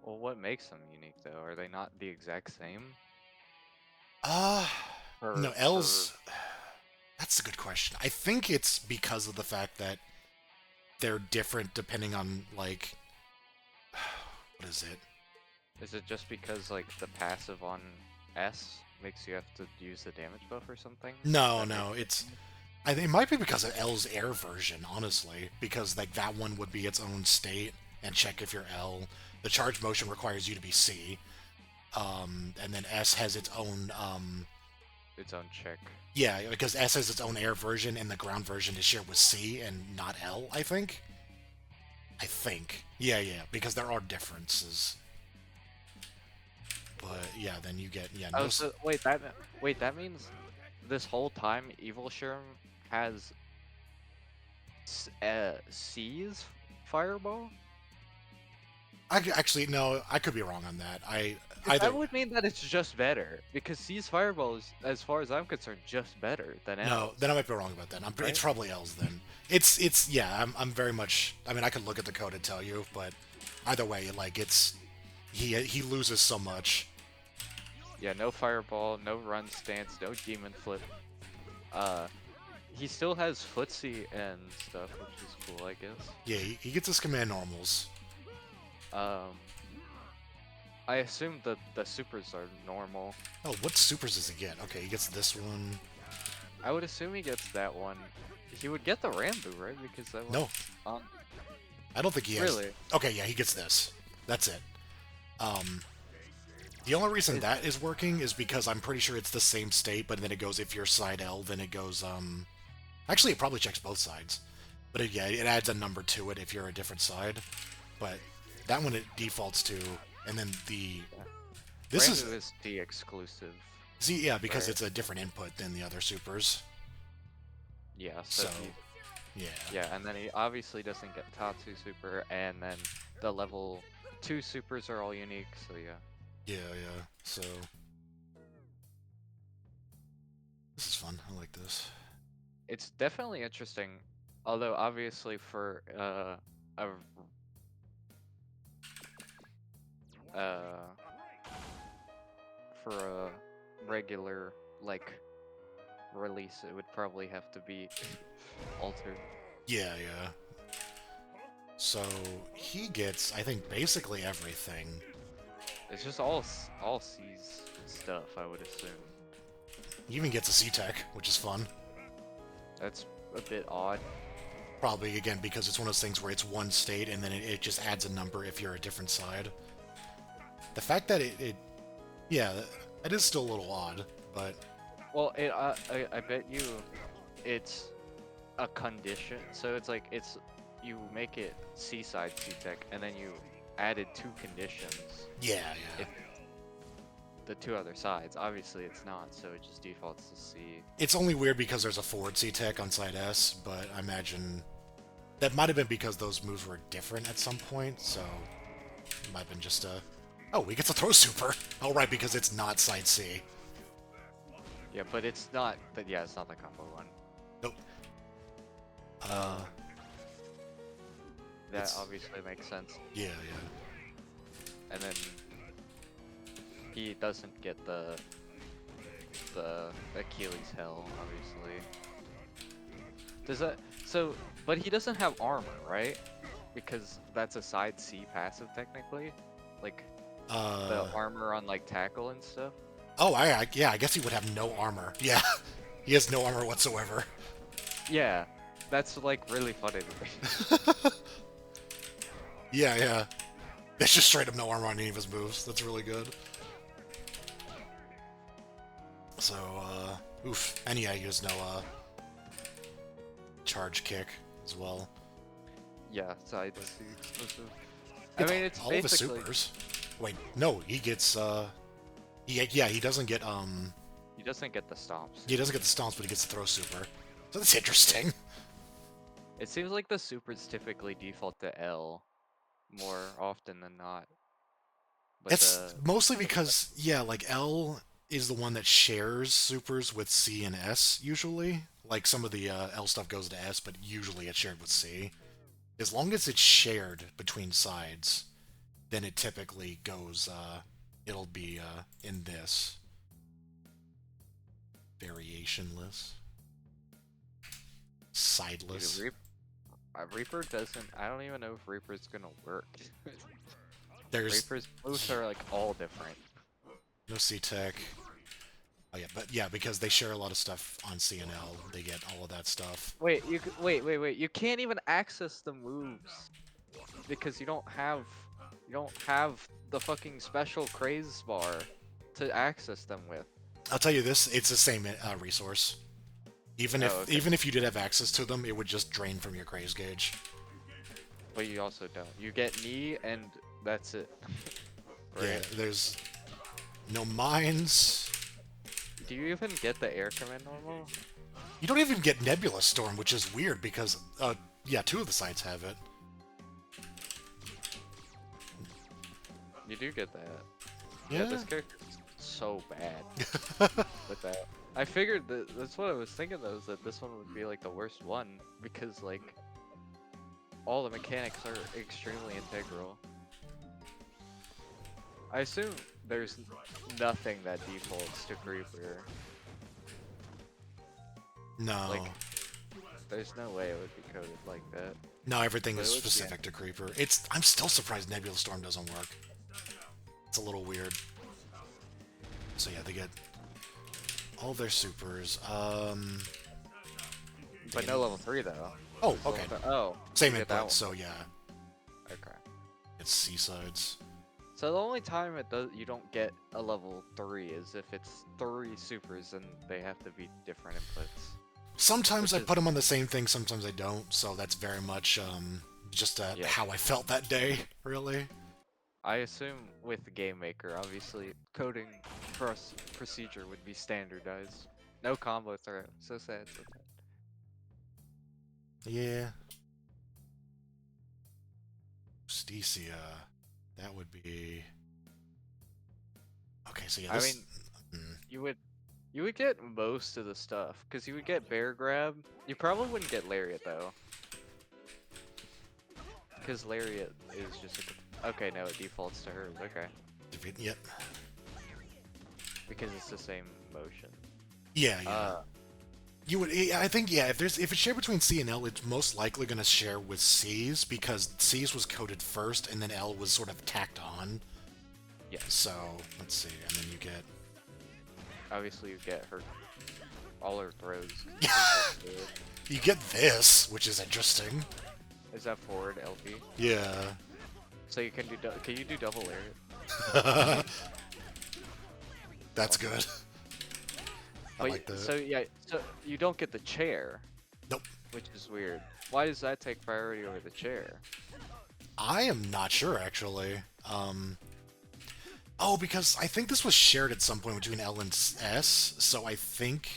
S1: Well, what makes them unique though? Are they not the exact same?
S2: Uh, no,
S1: For
S2: L's. That's a good question. I think it's because of the fact that they're different depending on, like, what is it?
S1: is it just because like the passive on S makes you have to use the damage buff or something?
S2: No,
S1: That makes
S2: no,
S1: it
S2: it's. I think it might be because of L's air version, honestly, because like that one would be its own state and check if you're L. The charge motion requires you to be C, and then S has its own.
S1: its own check.
S2: Yeah, because S has its own air version, and the ground version is shared with C and not L. I think. I think. Yeah, yeah, because there are differences. But yeah, then you get
S1: Oh, so wait, that means this whole time Evil Sherm has C's fireball?
S2: Actually, no, I could be wrong on that.
S1: 'Cause
S2: Either
S1: that would mean that it's just better because C's fireball is, as far as I'm concerned, just better than
S2: no,
S1: L's.
S2: then I might be wrong about that.
S1: Right?
S2: It's probably L's then. It's yeah. I'm very much. I mean, I could look at the code and tell you, but either way, like it's he loses so much.
S1: Yeah, no fireball, no run stance, no demon flip. Uh, he still has footsie and stuff, which is cool, I guess.
S2: Yeah, he gets his command normals.
S1: Um, I assume that the supers are normal.
S2: Oh, what supers does he get? Okay, he gets this one.
S1: I would assume he gets that one. He would get the Rambo, right? Because that
S2: No.
S1: one's on.
S2: I don't think he has.
S1: Really?
S2: Okay, yeah, he gets this. That's it. The only reason that is working is because I'm pretty sure it's the same state, but then it goes if you're side L, then it goes Actually, it probably checks both sides, but yeah, it adds a number to it if you're a different side. But that one it defaults to, and then this
S1: Rambo
S2: is
S1: is the exclusive.
S2: see yeah because
S1: right.
S2: it's a different input than the other supers.
S1: Yeah,
S2: So
S1: he,
S2: yeah,
S1: yeah, and then he obviously doesn't get Tatsu super, and then the level 2 supers are all unique, so yeah.
S2: yeah. So this is fun. I like this.
S1: It's definitely interesting, although obviously for a uh for a regular like release, it would probably have to be altered.
S2: Yeah, yeah. So he gets, I think, basically everything.
S1: It's just all C's stuff, I would assume.
S2: He even gets a C-Tech, which is fun.
S1: That's a bit odd.
S2: Probably, again, because it's one of those things where it's one state and then it just adds a number if you're a different side. The fact that yeah, that is still a little odd, but
S1: Well, I bet you it's a condition. So it's like you make it Seaside C-Tech, and then you added 2 conditions.
S2: yeah.
S1: If the 2 other sides, obviously it's not, so it just defaults to C.
S2: It's only weird because there's a forward C-Tech on side S, but I imagine that might have been because those moves were different at some point, so it might have been just a... Oh, he gets a throw super! Oh, right, because it's not side C.
S1: Yeah, but it's not. But yeah, it's not the combo one.
S2: Nope.
S1: That
S2: It's-
S1: obviously makes sense.
S2: Yeah.
S1: And then he doesn't get the Achilles hell, obviously. Does that so? But he doesn't have armor, right? Because that's a side C passive technically, like the armor on like tackle and stuff.
S2: Oh, yeah, I guess he would have no armor. Yeah, he has no armor whatsoever.
S1: Yeah, that's like really funny to me.
S2: Yeah. There's just straight up no armor on any of his moves. That's really good. So, oof. And yeah, he has no, charge kick as well.
S1: Yeah, side C exclusive. I mean, it's
S2: all of his
S1: basically
S2: supers. Wait, no, he gets, he doesn't get,
S1: he doesn't get the stomps.
S2: he doesn't get the stomps, but he gets the throw super. So that's interesting.
S1: It seems like the supers typically default to L more often than not. But
S2: It's mostly because, yeah, like, L is the one that shares supers with C and S, usually. Like, some of the L stuff goes to S, but usually it's shared with C. As long as it's shared between sides, then it typically goes, it'll be in this variationless,
S1: Dude,
S2: sideless.
S1: Reaper doesn't. I don't even know if Reaper's gonna work.
S2: There's
S1: Reaper's moves are like all different.
S2: no C-Tech. Oh yeah, but yeah, because they share a lot of stuff on CNL, they get all of that stuff.
S1: Wait, wait. You can't even access the moves because you don't have the fucking special Craze bar to access them with.
S2: I'll tell you this, it's the same resource. Even if
S1: Oh, okay.
S2: even if you did have access to them, it would just drain from your Craze gauge.
S1: But you also don't. You get knee and that's it.
S2: Yeah, there's no mines.
S1: Do you even get the air command normal?
S2: You don't even get Nebula Storm, which is weird because, yeah, 2 of the sites have it.
S1: You do get that.
S2: Yeah.
S1: This character is so bad with that. I figured that's what I was thinking though, is that this one would be like the worst one because like all the mechanics are extremely integral. I assume there's nothing that defaults to Creeper.
S2: No.
S1: Like, there's no way it would be coded like that.
S2: No, everything
S1: But
S2: is
S1: it would be-
S2: specific to Creeper. I'm still surprised Nebula Storm doesn't work. It's a little weird. So yeah, they get all their supers.
S1: But no level 3 though.
S2: Oh, okay.
S1: Oh.
S2: Same
S1: you get that
S2: input,
S1: one.
S2: so yeah.
S1: Okay.
S2: It's Seasides.
S1: So the only time you don't get a level 3 is if it's 3 supers and they have to be different inputs.
S2: Sometimes I
S1: Which is-
S2: put them on the same thing, sometimes I don't, so that's very much just
S1: Yeah.
S2: how I felt that day, really.
S1: I assume with the Game Maker, obviously, coding procedure would be standardized. No combo throw. So sad. So sad.
S2: Yeah. Justicia. That would be... Okay, so yeah,
S1: I
S2: this...
S1: mean,
S2: Mm.
S1: you would get most of the stuff, because you would get Bear Grab. You probably wouldn't get Lariat, though. Because Lariat is just a... Okay, no, it defaults to hers. Okay.
S2: Yep.
S1: Because it's the same motion.
S2: Yeah, yeah. You would, I think, yeah. If it's shared between C and L, it's most likely going to share with C's because C's was coded first, and then L was sort of tacked on.
S1: Yeah.
S2: So let's see, and then you get.
S1: Obviously, you get her... All her throws.
S2: You get this, which is interesting.
S1: Is that forward LP?
S2: Yeah.
S1: So you can do... Can you do double Lariat?
S2: That's good. I
S1: But
S2: like that.
S1: So yeah, so you don't get the chair.
S2: Nope.
S1: Which is weird. Why does that take priority over the chair?
S2: I am not sure actually. Oh, because I think this was shared at some point between L and S, so I think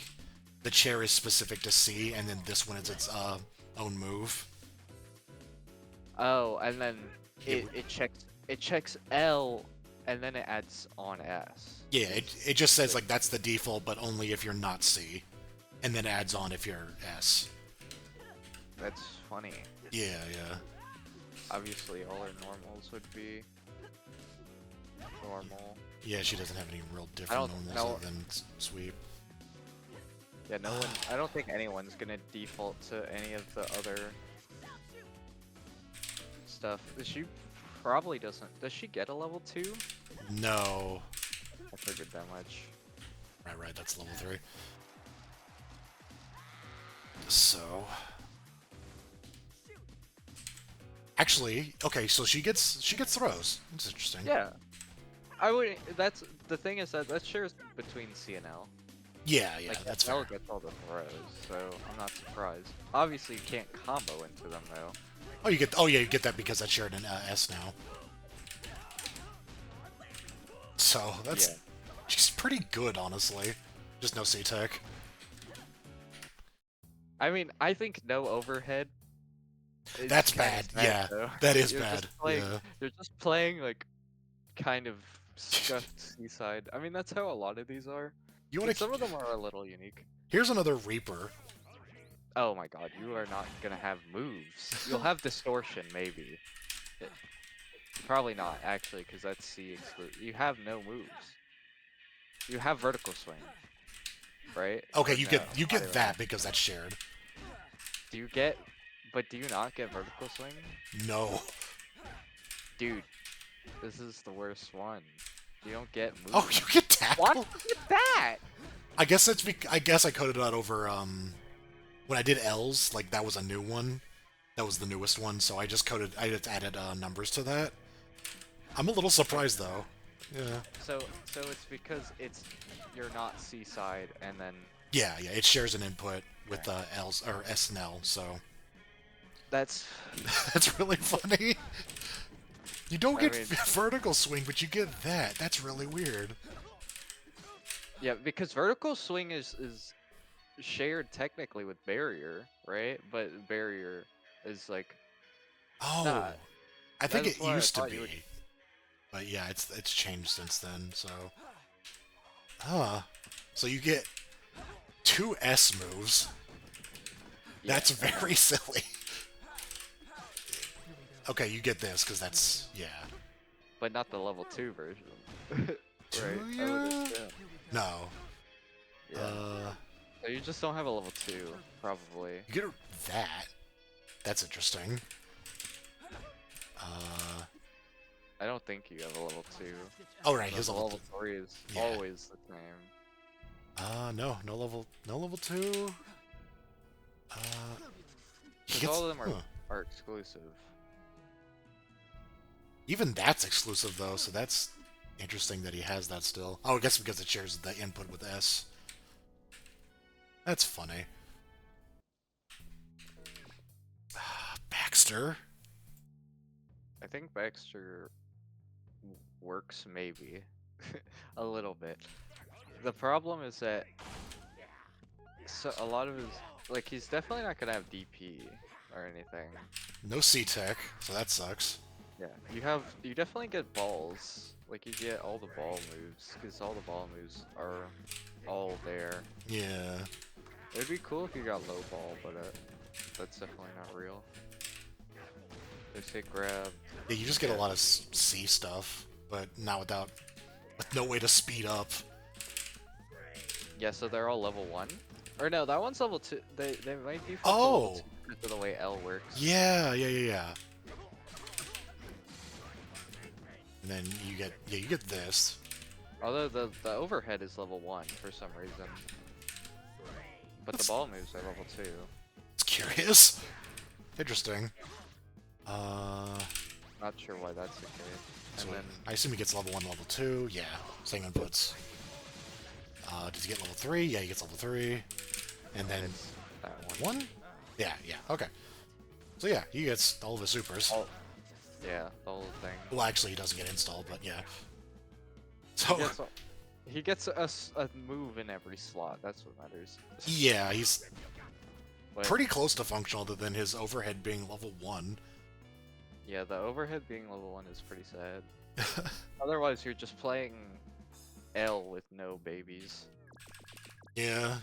S2: the chair is specific to C, and then this one is its own move.
S1: Oh, and then
S2: It
S1: it checks L, and then it adds on S.
S2: Yeah, it just says like that's the default, but only if you're not C, and then adds on if you're S.
S1: That's funny.
S2: Yeah, yeah.
S1: Obviously, all our normals would be normal.
S2: Yeah, she doesn't have any real different
S1: don't
S2: normals
S1: know.
S2: other than sweep.
S1: Yeah, no one. I don't think anyone's gonna default to any of the other stuff. She probably doesn't. Does she get a level 2?
S2: No.
S1: I figured that much.
S2: Right, that's level 3. So... Actually, okay, so she gets throws. That's interesting.
S1: Yeah. I would. That's the thing is that shares between C and L.
S2: Yeah,
S1: Like
S2: that's
S1: L
S2: fair.
S1: gets all the throws, so I'm not surprised. Obviously, you can't combo into them though.
S2: Oh yeah, you get that because that's shared in S now. So that's
S1: Yeah.
S2: she's pretty good, honestly. Just no C-Tech.
S1: I mean, I think no overhead. is
S2: That's
S1: kinda
S2: bad.
S1: sad,
S2: Yeah,
S1: though.
S2: that is
S1: You're
S2: bad.
S1: Just playing,
S2: Yeah.
S1: You're just playing like kind of scuffed seaside. I mean, that's how a lot of these are.
S2: You
S1: But
S2: want
S1: some
S2: to?
S1: of them are a little unique.
S2: Here's another Reaper.
S1: Oh my god, you are not gonna have moves. You'll have distortion, maybe. Probably not, actually, because that's C exclusive. You have no moves. You have vertical swing, right?
S2: Okay,
S1: Or
S2: you
S1: no?
S2: get
S1: I don't know.
S2: that because that's shared.
S1: Do you get, but do you not get vertical swing?
S2: No.
S1: Dude, this is the worst one. You don't get moves.
S2: Oh, you get tackle?
S1: Why did you get that?
S2: I guess that's I guess I coded that over when I did L's, like that was a new one. That was the newest one, so I just added numbers to that. I'm a little surprised though. Yeah.
S1: So it's because you're not C-side, and then
S2: Yeah, it shares an input with L's or S and L, so
S1: that's
S2: that's really funny. You don't
S1: I
S2: get
S1: mean-
S2: vertical swing, but you get that. That's really weird.
S1: yeah, because vertical swing is shared technically with barrier, right? But barrier is like
S2: Oh,
S1: Nah,
S2: I think
S1: that's
S2: it
S1: why I
S2: used to
S1: thought you
S2: be,
S1: would-
S2: but yeah, it's changed since then. So, huh? So you get 2 S moves. That's very silly. Okay, you get this because that's
S1: but not the level 2 version.
S2: Do
S1: right? I
S2: ya?
S1: would assume.
S2: No.
S1: Yeah. So you just don't have a level 2, probably.
S2: You get that. That's interesting.
S1: I don't think you have a level 2.
S2: Oh right,
S1: The
S2: his level.
S1: level 3 is
S2: Yeah.
S1: always the same.
S2: No level 2. He
S1: Because
S2: gets-
S1: all of them
S2: huh.
S1: are exclusive.
S2: Even that's exclusive though, so that's interesting that he has that still. Oh, I guess because it shares the input with S. That's funny. Baxter.
S1: I think Baxter works maybe a little bit. The problem is that a lot of his like he's definitely not gonna have DP or anything.
S2: No C-Tech, so that sucks.
S1: Yeah, you definitely get balls. Like you get all the ball moves because all the ball moves are all there.
S2: Yeah.
S1: It'd be cool if you got low ball, but that's definitely not real. They say grab.
S2: Yeah, you just get a lot of C stuff, but not with no way to speed up.
S1: Yeah, so they're all level 1? Or no, that one's level 2. They might be
S2: Oh!
S1: level 2 because of the way L works.
S2: Yeah. And then you get this.
S1: Although the overhead is level 1 for some reason. But
S2: That's-
S1: the ball moves are level 2.
S2: It's curious. Interesting.
S1: Not sure why that's the case.
S2: So
S1: And then
S2: I assume he gets level 1, level 2. Yeah, same inputs. Does he get level 3? Yeah, he gets level 3. And then
S1: it's that one.
S2: 1? Yeah, okay. So yeah, he gets all of his supers.
S1: Yeah, the whole thing.
S2: Well, actually, he doesn't get installed, but yeah. So
S1: He gets a move in every slot. That's what matters.
S2: yeah, he's
S1: But,
S2: pretty close to functional, other than his overhead being level 1.
S1: Yeah, the overhead being level 1 is pretty sad. Otherwise, you're just playing L with no babies.
S2: Yeah.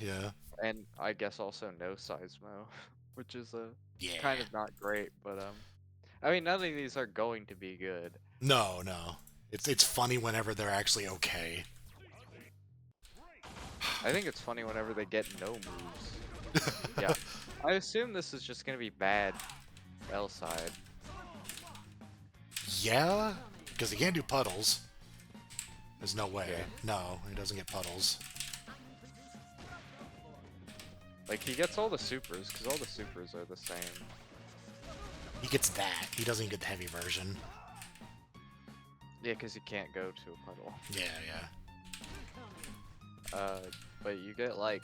S1: And I guess also no Seismo, which is
S2: Yeah.
S1: kind of not great, but I mean none of these are going to be good.
S2: No. It's funny whenever they're actually okay.
S1: I think it's funny whenever they get no moves. Yeah. I assume this is just gonna be bad L side.
S2: Yeah, because he can't do puddles. There's no way.
S1: Yeah.
S2: No, he doesn't get puddles.
S1: Like he gets all the supers, because all the supers are the same.
S2: He gets that. He doesn't get the heavy version.
S1: Yeah, because you can't go to a puddle.
S2: Yeah.
S1: But you get like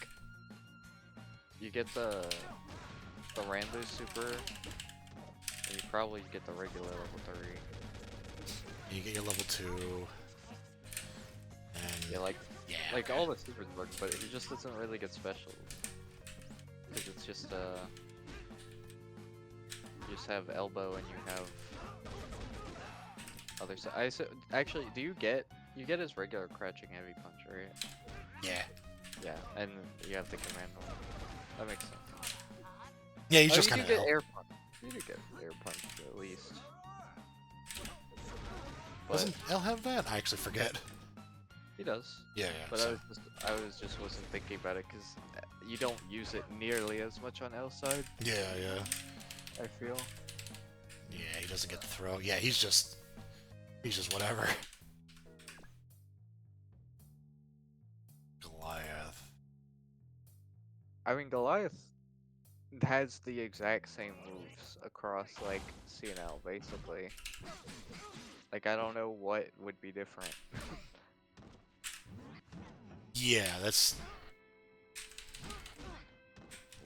S1: the Rando super, and you probably get the regular level 3.
S2: You get your level 2. And
S1: Yeah, like
S2: yeah.
S1: all the supers work, but he just doesn't really get special. Because it's just you just have elbow and you have other side. Actually, you get his regular crouching heavy punch, right?
S2: Yeah.
S1: Yeah, and you have the command one. That makes sense.
S2: Yeah, he's
S1: Oh,
S2: just
S1: you
S2: kind
S1: do
S2: of
S1: get air punch. You do get air punch at least. But
S2: Doesn't L have that? I actually forget.
S1: he does.
S2: Yeah, yeah.
S1: But
S2: so-
S1: I was just wasn't thinking about it because you don't use it nearly as much on L side.
S2: yeah, yeah.
S1: I feel.
S2: Yeah, he doesn't get the throw. Yeah, he's just whatever. Goliath.
S1: I mean, Goliath has the exact same moves across like CNL basically. Like I don't know what would be different.
S2: Yeah, that's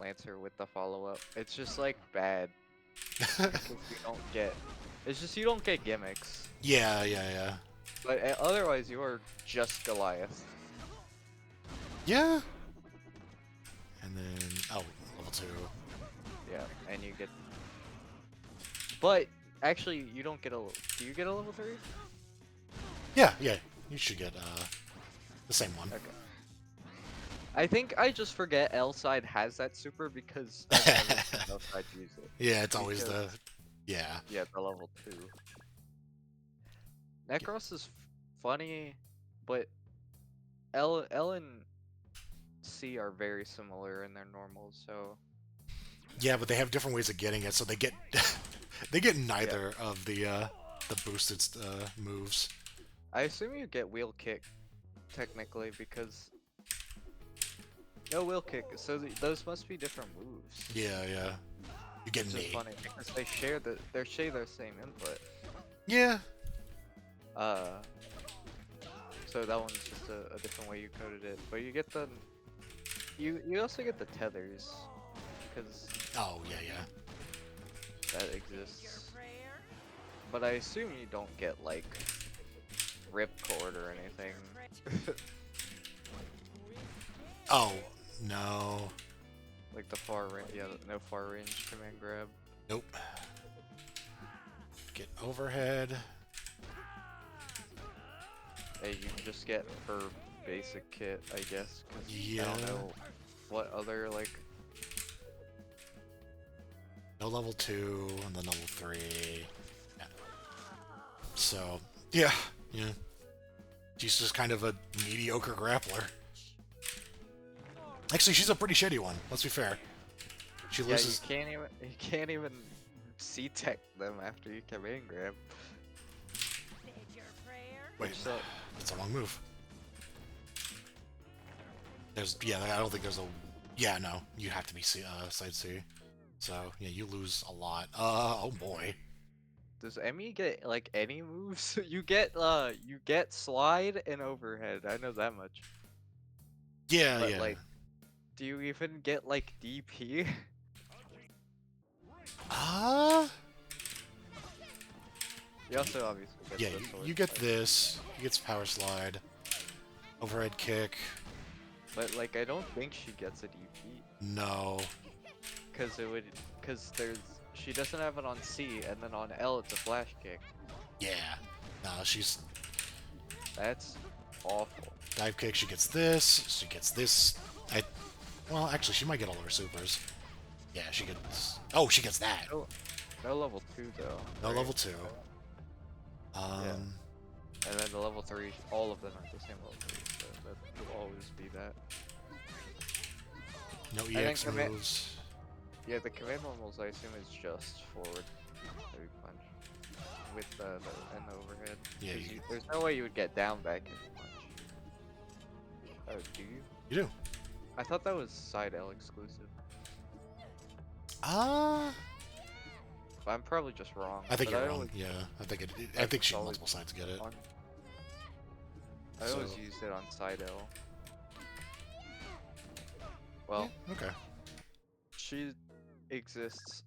S1: Lancer with the follow up. It's just like bad because you don't get. It's just you don't get gimmicks.
S2: yeah, yeah, yeah.
S1: But otherwise, you are just Goliath.
S2: Yeah. And then level 2.
S1: Yeah, and you get. But actually, you don't get a. Do you get a level 3?
S2: Yeah, yeah. You should get the same one.
S1: Okay. I think I just forget L side has that super because I've never seen L side use it.
S2: Yeah, it's always
S1: Because-
S2: yeah.
S1: Yeah, the level 2. Necros is funny, but L and C are very similar in their normals, so
S2: Yeah, but they have different ways of getting it, so they get they get neither of the boosted moves.
S1: I assume you get wheel kick technically because no wheel kick, so those must be different moves.
S2: Yeah, yeah. You get
S1: Which is
S2: me.
S1: funny because they share the same input.
S2: Yeah.
S1: So that one's just a different way you coded it, but you get the you also get the tethers because
S2: Oh, yeah, yeah.
S1: that exists. But I assume you don't get like ripcord or anything.
S2: Oh, no.
S1: Like the far range, yeah, no far range command grab.
S2: Nope. Get overhead.
S1: Hey, you can just get her basic kit, I guess. 'Cause I
S2: Yeah.
S1: don't know what other like.
S2: No level 2, and then level 3. Yeah. So, yeah. She's just kind of a mediocre grappler. Actually, she's a pretty shitty one, let's be fair. She
S1: Yeah,
S2: loses...
S1: you can't even C-tech them after you command grab.
S2: Wait,
S1: Which sucks.
S2: that's a wrong move. I don't think there's a... Yeah, no, you have to be side C. So, yeah, you lose a lot. Oh boy.
S1: Does Emmy get like any moves? you get slide and overhead. I know that much.
S2: Yeah,
S1: But
S2: yeah.
S1: like, do you even get like DP?
S2: Ah?
S1: You also obviously get
S2: Yeah,
S1: the sword
S2: you get
S1: slide.
S2: this. You get power slide. Overhead kick.
S1: But like, I don't think she gets a DP
S2: No.
S1: because she doesn't have it on C, and then on L it's a flash kick.
S2: Yeah. No, she's...
S1: That's awful.
S2: Dive kick, she gets this. She gets this. Well, actually, she might get all of her supers. Yeah, she gets... Oh, she gets that.
S1: No, no level 2 though.
S2: No
S1: right?
S2: level 2.
S1: And then the level 3, all of them are the same level 3, so that will always be that.
S2: No
S1: think
S2: EX
S1: command-
S2: moves.
S1: Yeah, the command normals I assume is just forward heavy punch with the and the overhead.
S2: Yeah,
S1: 'Cause
S2: you-
S1: there's no way you would get down back heavy punch. Oh, do you?
S2: You do.
S1: I thought that was side L exclusive.
S2: Ah,
S1: I'm probably just wrong.
S2: I think
S1: but
S2: you're wrong.
S1: always-
S2: Yeah, I think she
S1: always
S2: multiple sides get it.
S1: on- I always
S2: So-
S1: used it on side L. Well,
S2: Yeah, okay.
S1: she exists.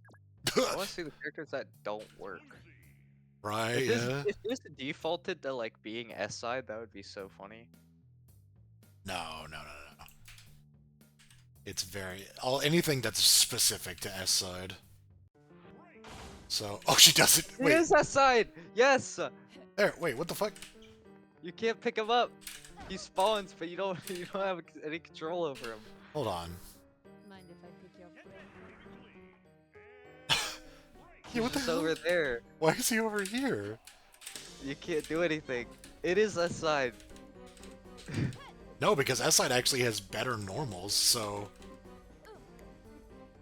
S1: I want to see the characters that don't work.
S2: Right,
S1: If
S2: yeah.
S1: this defaulted to like being S side, that would be so funny.
S2: No. It's very... anything that's specific to S side. So... Oh, she does it!
S1: It
S2: Wait,
S1: is S side! Yes!
S2: there, wait, what the fuck?
S1: You can't pick him up. He spawns, but you don't have any control over him.
S2: Hold on.
S5: Mind if I pick your brain?
S2: Yeah, what the
S1: He's
S2: hell?
S1: over there.
S2: Why is he over here?
S1: You can't do anything. It is S side.
S2: No, because S side actually has better normals, so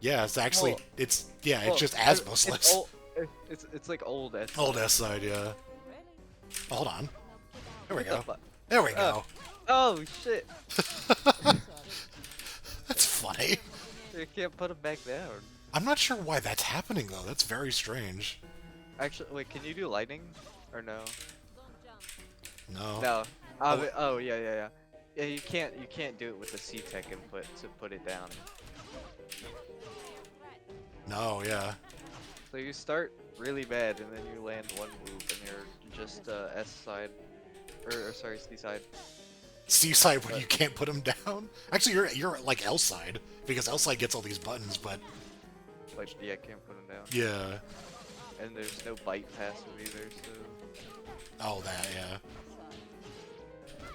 S2: yeah, it's actually
S1: Well,
S2: it's
S1: well,
S2: just
S1: it's
S2: Asmosless.
S1: old. It's like old S.
S2: Old S side, yeah. Oh, hold on. There we
S1: What the
S2: go.
S1: fuck?
S2: There we go.
S1: Oh shit!
S2: That's funny.
S1: You can't put him back down.
S2: I'm not sure why that's happening though. That's very strange.
S1: Actually, wait, can you do lightning? Or no?
S2: No.
S1: No. Oh yeah, yeah, yeah. Yeah, you can't do it with the C-Tech input to put it down.
S2: No, yeah.
S1: So you start really bad and then you land one move and you're just S side, or sorry, C side.
S2: C side when you can't put them down. Actually, you're like L side because L side gets all these buttons, but
S1: Like yeah, can't put them down.
S2: yeah.
S1: And there's no bite passive either, so
S2: Oh, that yeah.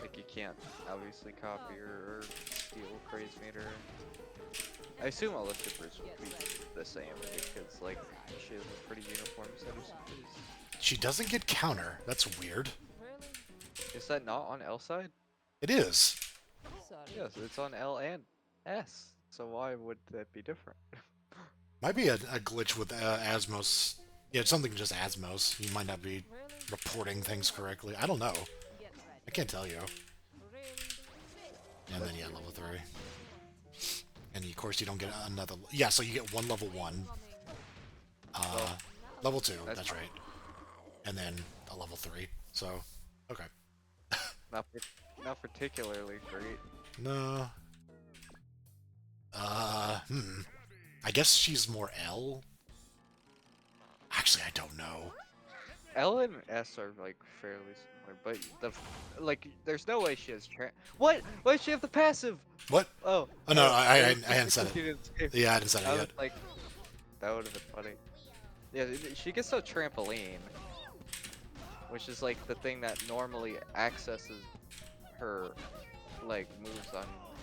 S1: like you can't obviously copy or steal Craze meter. I assume all the supers would be the same because like she has a pretty uniform set of supers.
S2: She doesn't get counter. That's weird.
S1: Is that not on L side?
S2: It is.
S1: Yes, it's on L and S. So why would that be different?
S2: Might be a glitch with Asmos. Yeah, it's something just Asmos. You might not be reporting things correctly. I don't know. I can't tell you. And then yeah, level 3. And of course you don't get another. Yeah, so you get one level 1. Level 2. That's right. And then a level 3. So, okay.
S1: Not particularly great.
S2: No. I guess she's more L. Actually, I don't know.
S1: L and S are like fairly similar, but there's no way she has What? Why does she have the passive?
S2: What?
S1: Oh.
S2: Oh no,
S1: oh,
S2: I
S1: it's
S2: hadn't said
S1: because she
S2: it.
S1: didn't skip.
S2: Yeah, I hadn't said
S1: I
S2: it
S1: was
S2: yet.
S1: like, that would have been funny. Yeah, she gets a trampoline, which is like the thing that normally accesses her like moves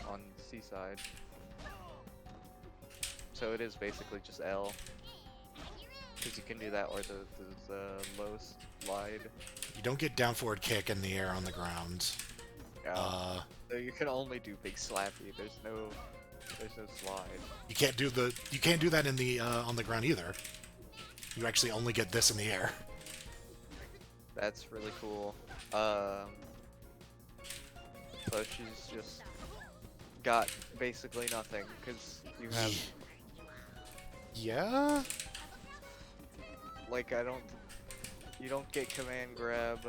S1: on Seaside. So it is basically just L, because you can do that or the low slide.
S2: You don't get down forward kick in the air on the ground.
S1: Yeah. So you can only do big slappy. There's no slide.
S2: You can't do that in the on the ground either. You actually only get this in the air.
S1: That's really cool. So she's just got basically nothing because you have
S2: Yeah.
S1: like you don't get command grab.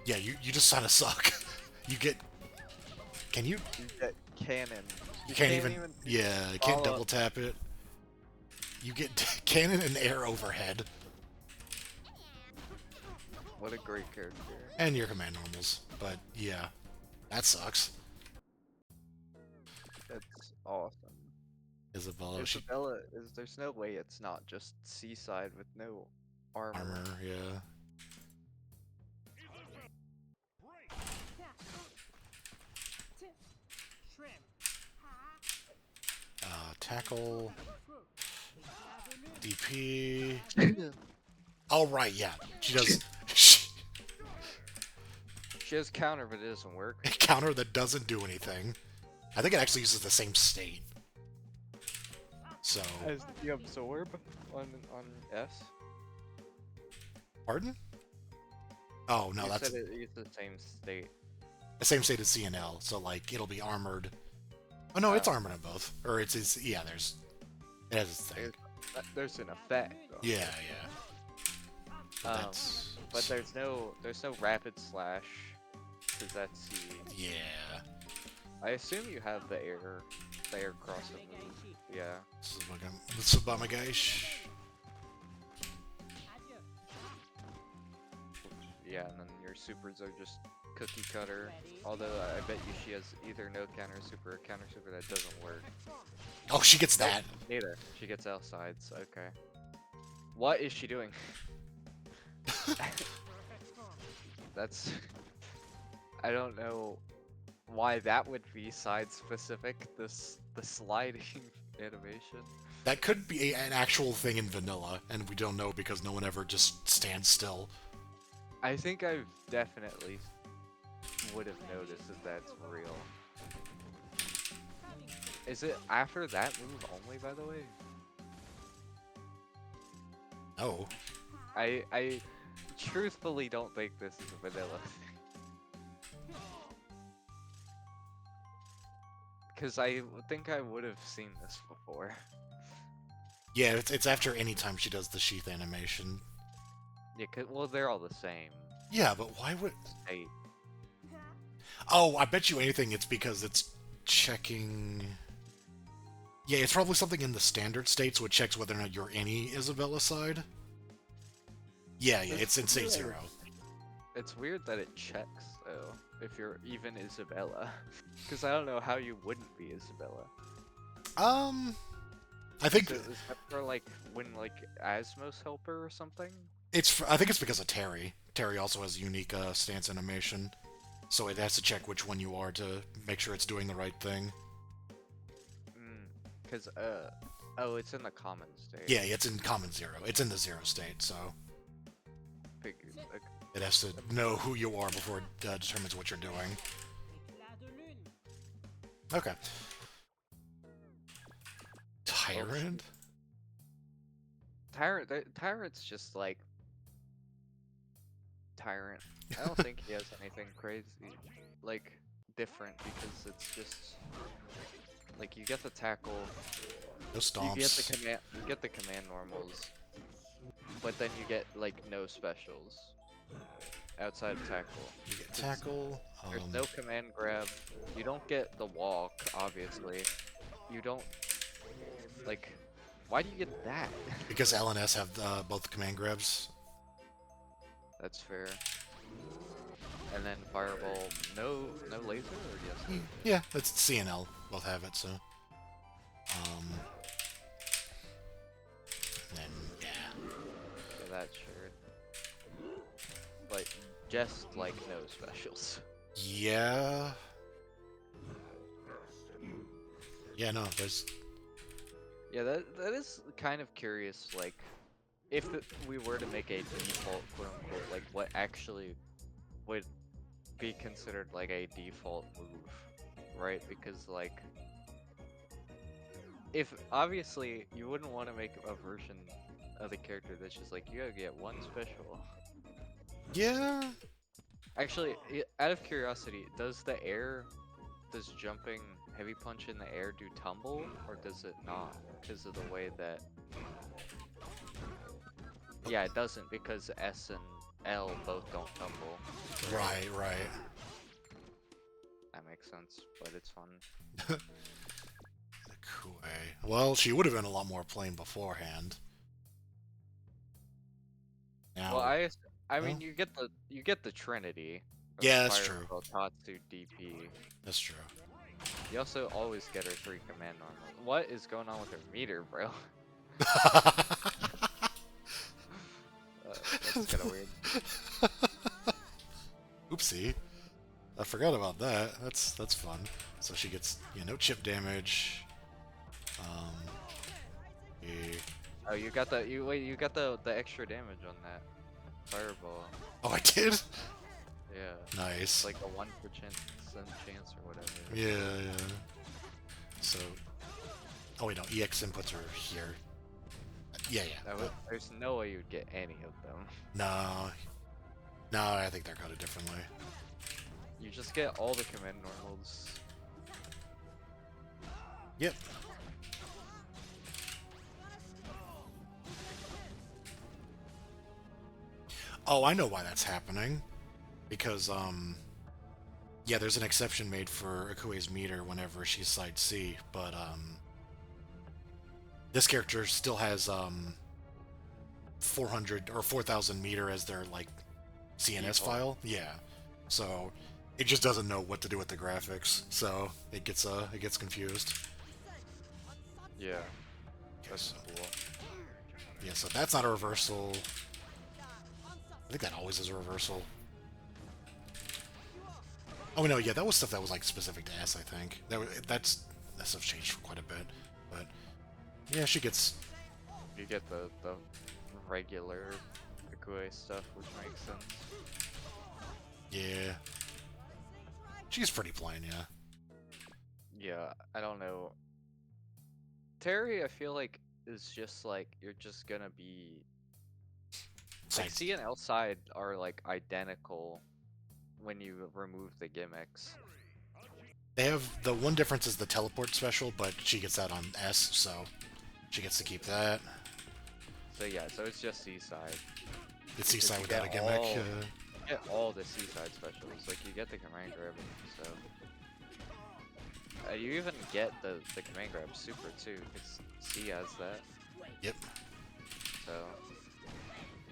S2: Yeah, you just kind of suck. You get. Can you?
S1: You get cannon.
S2: You can't even. Yeah, you can't
S1: follow-
S2: double tap it. You get cannon and air overhead,
S1: What a great character.
S2: and your command normals. But yeah, that sucks.
S1: That's awesome.
S2: Isabella, she
S1: Isabella there's no way it's not just Seaside with no armor.
S2: armor, yeah. Tackle, DP. Oh right, yeah, she does.
S1: She has counter, but it doesn't work.
S2: A counter that doesn't do anything. I think it actually uses the same state. So,
S1: Has the absorb on S?
S2: pardon? Oh no,
S1: You
S2: that's
S1: said it uses the same state.
S2: the same state as CNL. So like, it'll be armored. Oh no, it's
S1: Oh.
S2: armored on both. Or it has its thing.
S1: There's an effect. Though.
S2: Yeah, yeah. But that's
S1: But there's no rapid slash, because that's C.
S2: yeah.
S1: I assume you have the air crosser move. Yeah.
S2: This is about my guys.
S1: Yeah, and then your supers are just cookie cutter. Although I bet you she has either no counter super or counter super that doesn't work.
S2: Oh, she gets that.
S1: Neither. She gets L sides. Okay. What is she doing? That's. I don't know why that would be side specific. The sliding animation.
S2: That could be an actual thing in vanilla, and we don't know because no one ever just stands still.
S1: I think I've definitely would have noticed that that's real. Is it after that move only, by the way?
S2: Oh.
S1: I truthfully don't think this is a vanilla thing. Because I think I would have seen this before.
S2: Yeah, it's after any time she does the sheath animation.
S1: Yeah, well, they're all the same.
S2: Yeah, but why would...
S1: State.
S2: Oh, I bet you anything it's because it's checking... Yeah, it's probably something in the standard state, so it checks whether or not you're any Isabella side. Yeah, it's in state 0.
S1: It's weird that it checks, though, if you're even Isabella. Because I don't know how you wouldn't be Isabella.
S2: I think
S1: Is that for, like, when, like, Asmos help her or something?
S2: I think it's because of Terry. Terry also has a unique stance animation, so it has to check which one you are to make sure it's doing the right thing.
S1: Because, oh, it's in the common state.
S2: Yeah, it's in common 0. It's in the 0 state, so
S1: Figured, like,
S2: it has to know who you are before it determines what you're doing.
S3: Éclat de lune.
S2: Okay. Tyrant?
S1: Tyrant's just, like... Tyrant. I don't think he has anything crazy, like, different, because it's just... Like, you get the tackle,
S2: No stomps.
S1: you get the command normals, but then you get like no specials outside of tackle.
S2: You get tackle.
S1: There's no command grab. You don't get the walk, obviously. You don't like. Why do you get that?
S2: Because L and S have both command grabs.
S1: That's fair. And then fireball, no laser or yes?
S2: Yeah, that's C and L. Both have it, so. Then, yeah.
S1: Yeah, that sure. But just like no specials.
S2: Yeah. Yeah, no, there's...
S1: Yeah, that is kind of curious, like, if we were to make a default, quote-unquote, like, what actually would be considered, like, a default move, right? Because, like, if, obviously, you wouldn't want to make a version of the character that's just like, you gotta get one special.
S2: Yeah.
S1: Actually, out of curiosity, does jumping heavy punch in the air do tumble, or does it not? Because of the way that... Yeah, it doesn't, because S and L both don't tumble.
S2: Right, right.
S1: That makes sense, but it's fun.
S2: Kue. Well, she would have been a lot more plain beforehand. Now,
S1: Well, I mean, you get the Trinity. of
S2: Yeah, that's
S1: Fire,
S2: true.
S1: Spell, Tatsu, DP.
S2: that's true.
S1: You also always get her 3 command normals. What is going on with her meter, bro? That's kind of weird.
S2: Oopsie. I forgot about that. That's fun. So she gets, no chip damage. Yeah.
S1: Oh, you got you got the extra damage on that fireball.
S2: Oh, I did?
S1: Yeah.
S2: Nice.
S1: It's like a 1% chance or whatever.
S2: Yeah, yeah. So... Oh, wait, no. EX inputs are here. Yeah, yeah.
S1: There's no way you'd get any of them.
S2: No. No, I think they're coded differently.
S1: You just get all the command normals.
S2: Yep. Oh, I know why that's happening. Because, yeah, there's an exception made for Akue's meter whenever she's side C, but, this character still has, 400 or 4,000 meter as their, like, CNS file. Yeah. So, it just doesn't know what to do with the graphics, so it gets confused.
S1: Yeah.
S2: That's
S1: Cool.
S2: Yeah, so that's not a reversal. I think that always is a reversal. Oh no, yeah, that was stuff that was like specific to S, I think. That stuff changed quite a bit, but Yeah, she gets.
S1: You get the regular Akue stuff, which makes sense.
S2: Yeah. She's pretty plain, yeah.
S1: Yeah, I don't know. Terry, I feel like is just like you're just gonna be like
S2: Side-
S1: C and L side are like identical when you remove the gimmicks.
S2: They have the one difference is the teleport special, but she gets that on S, so she gets to keep that.
S1: So yeah, so it's just C side.
S2: The
S1: Because
S2: seaside
S1: you
S2: without a
S1: get
S2: gimmick.
S1: all- You get all the C side specials. Like you get the command grab, so you even get the command grab super too, because C has that.
S2: Yep.
S1: So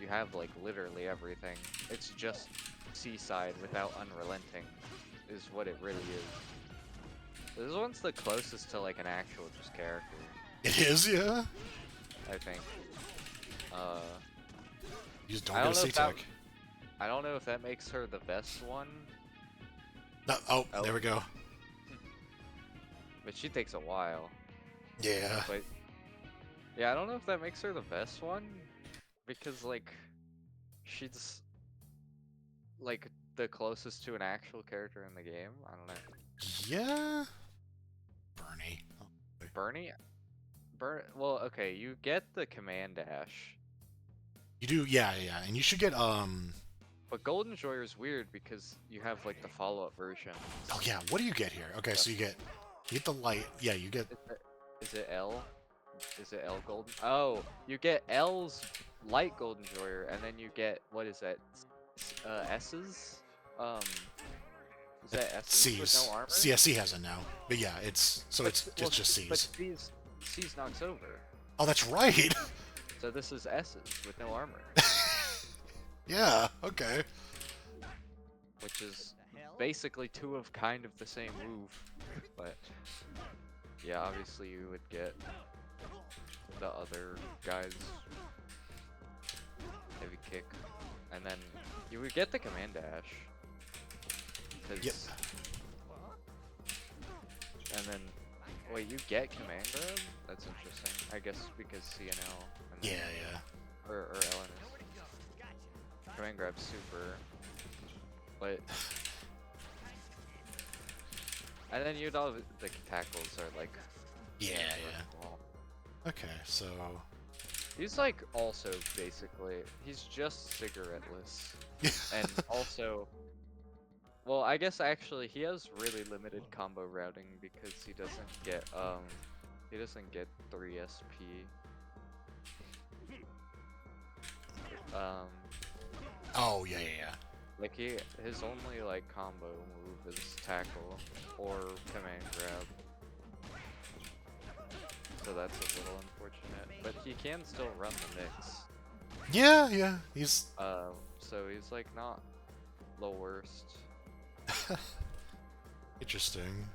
S1: you have like literally everything. It's just Seaside without unrelenting is what it really is. This one's the closest to like an actual just character,
S2: It is, yeah.
S1: I think.
S2: You just don't
S1: I
S2: get a
S1: don't know if that-
S2: C-Tech.
S1: I don't know if that makes her the best one,
S2: No, oh,
S1: Oh.
S2: there we go.
S1: but she takes a while.
S2: Yeah.
S1: But yeah, I don't know if that makes her the best one, because like she's like the closest to an actual character in the game. I don't know.
S2: Yeah. Bernie. Oh, boy.
S1: Bernie? Well, okay, you get the command dash,
S2: You do, yeah, yeah. And you should get,
S1: but Golden Joyer's weird because you have like the follow-up version.
S2: oh yeah, what do you get here? Okay, so you get the light. Yeah, you get,
S1: Is it L? Is it L Golden? Oh, you get L's light Golden Joyer, and then you get what is that? S's? Is that S's with
S2: C's.
S1: no armor?
S2: CSC has it now. But yeah, it's, so it's
S1: well,
S2: just
S1: But
S2: C's.
S1: C's knocks over.
S2: Oh, that's right.
S1: So this is S's with no armor,
S2: Yeah, okay.
S1: which is basically two of kind of the same move. But yeah, obviously you would get the other guy's heavy kick, and then you would get the command dash. 'Cause-
S2: Yep.
S1: And then, wait, you get command grab? That's interesting. I guess because CNL. And
S2: Yeah,
S1: then,
S2: yeah.
S1: Or Ellen is. Command grab super. But. And then you'd all the tackles are like.
S2: Yeah,
S1: really
S2: yeah.
S1: cool.
S2: Okay, so
S1: He's like also basically he's just cigaretteless, and also, well, I guess actually he has really limited combo routing because he doesn't get 3 SP.
S2: oh yeah, yeah, yeah.
S1: Like his only like combo move is tackle or command grab. So that's a little unfortunate, but he can still run the mix.
S2: Yeah, yeah. He's
S1: So he's like not the worst.
S2: interesting.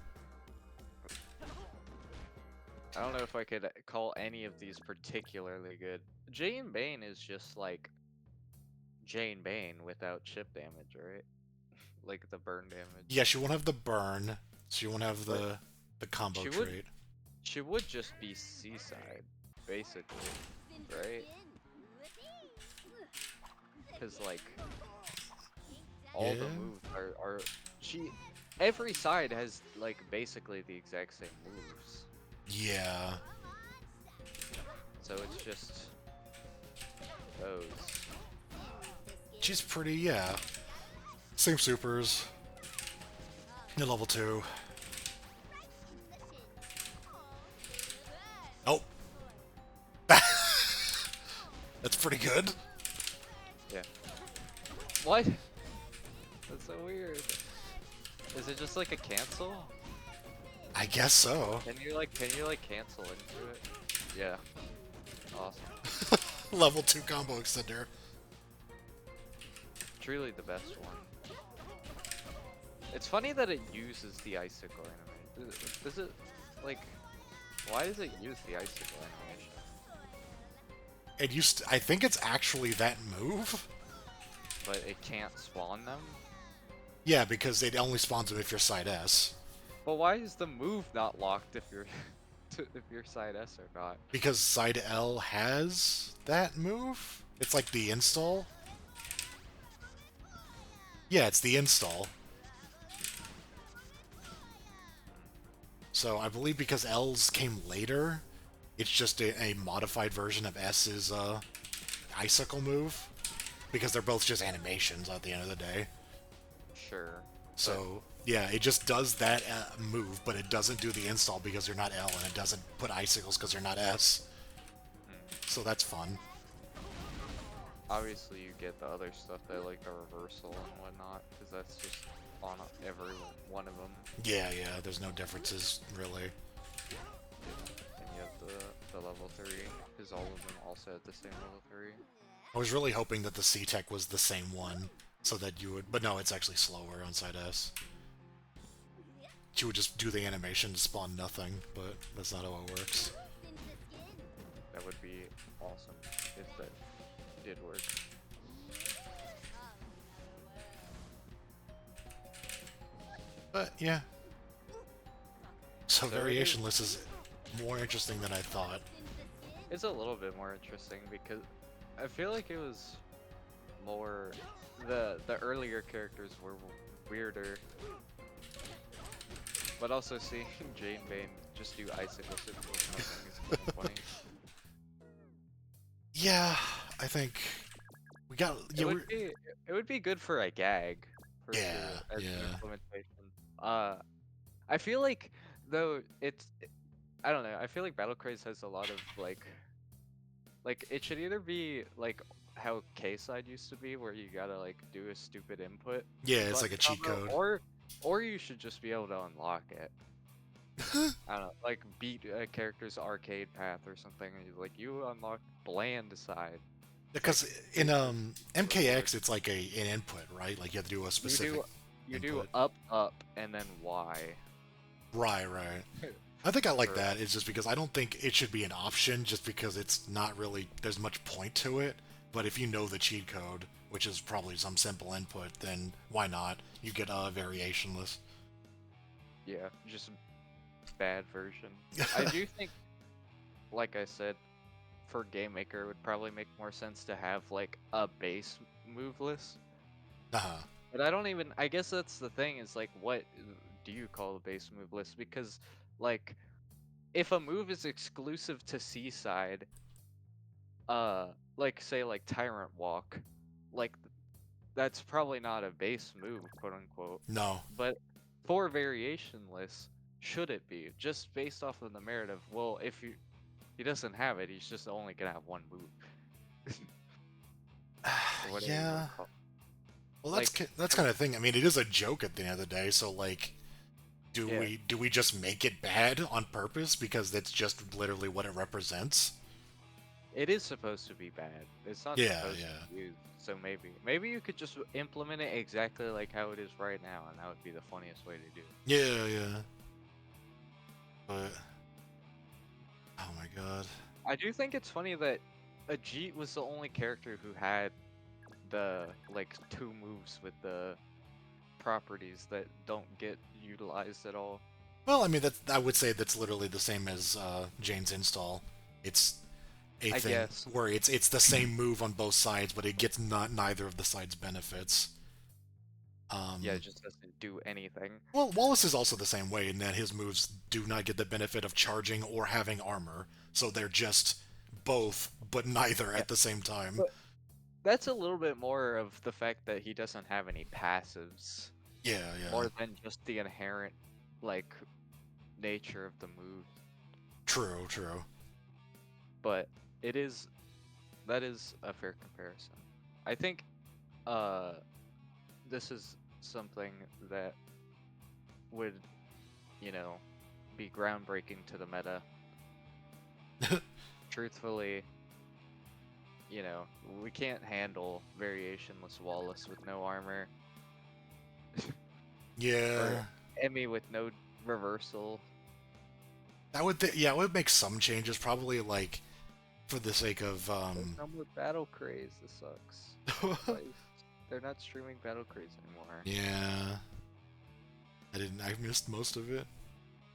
S1: I don't know if I could call any of these particularly good. Jane Bane is just like Jane Bane without chip damage, right? Like the burn damage.
S2: Yeah, she won't have the burn. She won't have the combo
S1: She would-
S2: trait.
S1: She would just be Seaside, basically, right? Because like all the
S2: Yeah.
S1: moves are every side has like basically the exact same moves.
S2: Yeah.
S1: So it's just those.
S2: She's pretty, yeah. Same supers. In level 2. Oh. That's pretty good.
S1: Yeah. What? That's so weird. Is it just like a cancel?
S2: I guess so.
S1: Can you like cancel into it? Yeah. Awesome.
S2: Level 2 combo extender.
S1: Truly the best one. It's funny that it uses the icicle animation. Does it like? Why does it use the icicle animation?
S2: It used I think it's actually that move.
S1: But it can't spawn them?
S2: Yeah, because it only spawns them if you're side S.
S1: But why is the move not locked if you're if you're side S or not.
S2: Because side L has that move? It's like the install? Yeah, it's the install. So I believe because L's came later, it's just a modified version of S's icicle move. Because they're both just animations at the end of the day.
S1: Sure.
S2: So, yeah, it just does that move, but it doesn't do the install because you're not L, and it doesn't put icicles because you're not S. So that's fun.
S1: Obviously, you get the other stuff that like the reversal and whatnot, because that's just on every one of them.
S2: Yeah, there's no differences, really.
S1: And you have the level 3, because all of them also have the same level 3.
S2: I was really hoping that the C-Tech was the same one, so that you would... But no, it's actually slower on side S. You would just do the animation to spawn nothing, but that's not how it works.
S1: That would be awesome if that did work.
S2: But, yeah. So
S1: So it
S2: variationless is more interesting than I thought.
S1: It's a little bit more interesting because I feel like it was more the earlier characters were weirder, but also seeing Jane Bane just do icicle super with nothing is kind of funny.
S2: Yeah, I think we got... Yeah,
S1: It would be good for a gag for
S2: Yeah,
S1: sure as an
S2: yeah.
S1: implementation. I feel like though I don't know. I feel like Battle Craze has a lot of like it should either be like how K-side used to be, where you gotta like do a stupid input.
S2: Yeah, it's
S1: button
S2: like a cheat
S1: combo,
S2: code.
S1: or you should just be able to unlock it. I don't know, like beat a character's arcade path or something, and you unlock bland side.
S2: Because in MKX, it's like an input, right? Like you have to do a specific
S1: You do
S2: input.
S1: up and then Y.
S2: Right. I think I like
S1: For-
S2: that. It's just because I don't think it should be an option, just because it's not really there's much point to it. But if you know the cheat code, which is probably some simple input, then why not? You get a variationless.
S1: Yeah, just bad version. I do think, like I said, for Game Maker, it would probably make more sense to have like a base move list.
S2: Uh-huh.
S1: But I don't even. I guess that's the thing. Is like, what do you call a base move list? Because like, if a move is exclusive to Seaside, like say like Tyrant Walk, like that's probably not a base move, quote unquote.
S2: No.
S1: But for variation lists, should it be just based off of the merit of, well, if he doesn't have it, he's just only gonna have one move. Or whatever you
S2: Yeah.
S1: wanna call-
S2: Well, that's
S1: Like,
S2: that's kind of thing. I mean, it is a joke at the end of the day. So like,
S1: Yeah.
S2: do we just make it bad on purpose because that's just literally what it represents?
S1: It is supposed to be bad. It's not
S2: Yeah,
S1: supposed
S2: yeah.
S1: to be used. So maybe you could just implement it exactly like how it is right now, and that would be the funniest way to do it.
S2: Yeah. But oh my god.
S1: I do think it's funny that Ajit was the only character who had the like 2 moves with the properties that don't get utilized at all.
S2: Well, I mean, I would say that's literally the same as Jane's install. It's a
S1: I
S2: thing
S1: guess.
S2: where it's the same move on both sides, but it gets neither of the sides' benefits.
S1: Yeah, it just doesn't do anything.
S2: Well, Wallace is also the same way in that his moves do not get the benefit of charging or having armor, so they're just both, but neither
S1: Yeah.
S2: at the same time.
S1: But that's a little bit more of the fact that he doesn't have any passives,
S2: Yeah.
S1: more than just the inherent like nature of the move.
S2: True.
S1: But that is a fair comparison. I think this is something that would, be groundbreaking to the meta. Truthfully, we can't handle variationless Wallace with no armor,
S2: Yeah.
S1: or Emmy with no reversal.
S2: That would it would make some changes, probably like for the sake of
S1: There's no more Battle Craze. This sucks. Like, they're not streaming Battle Craze anymore.
S2: Yeah. I missed most of it.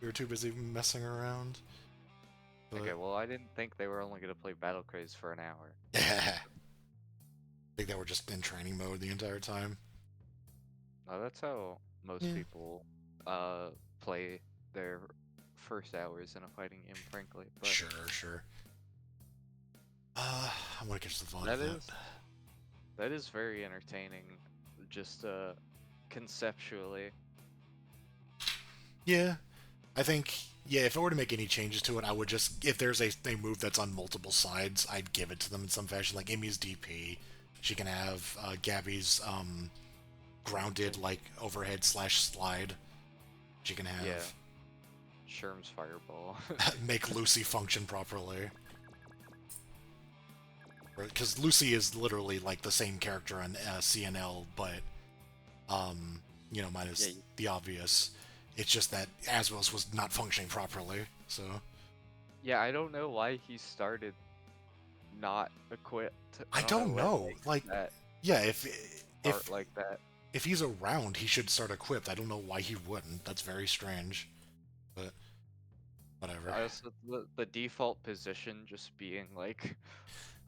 S2: We were too busy messing around. But
S1: Okay, well, I didn't think they were only gonna play Battle Craze for an hour.
S2: I think they were just in training mode the entire time.
S1: No, that's how most
S2: Yeah.
S1: people play their first hours in a fighting game, frankly. But
S2: Sure. I want to catch the vlog
S1: that
S2: of
S1: is that is very entertaining, just conceptually.
S2: Yeah, I think, yeah, if I were to make any changes to it, I would just, if there's a move that's on multiple sides, I'd give it to them in some fashion. Like Emmy's DP, she can have Gabby's grounded, like, overhead slash slide. She can have
S1: Yeah. Sherm's fireball.
S2: make Lucy function properly. Because Lucy is literally, like, the same character on CNL, but, minus
S1: Yeah,
S2: the obvious. It's just that Aswell's was not functioning properly, so...
S1: Yeah, I don't know why he started not equipped.
S2: I
S1: don't
S2: don't
S1: what
S2: know.
S1: makes
S2: Like,
S1: that
S2: yeah,
S1: start like that.
S2: if he's around, he should start equipped. I don't know why he wouldn't. That's very strange. But whatever.
S1: I also the default position just being like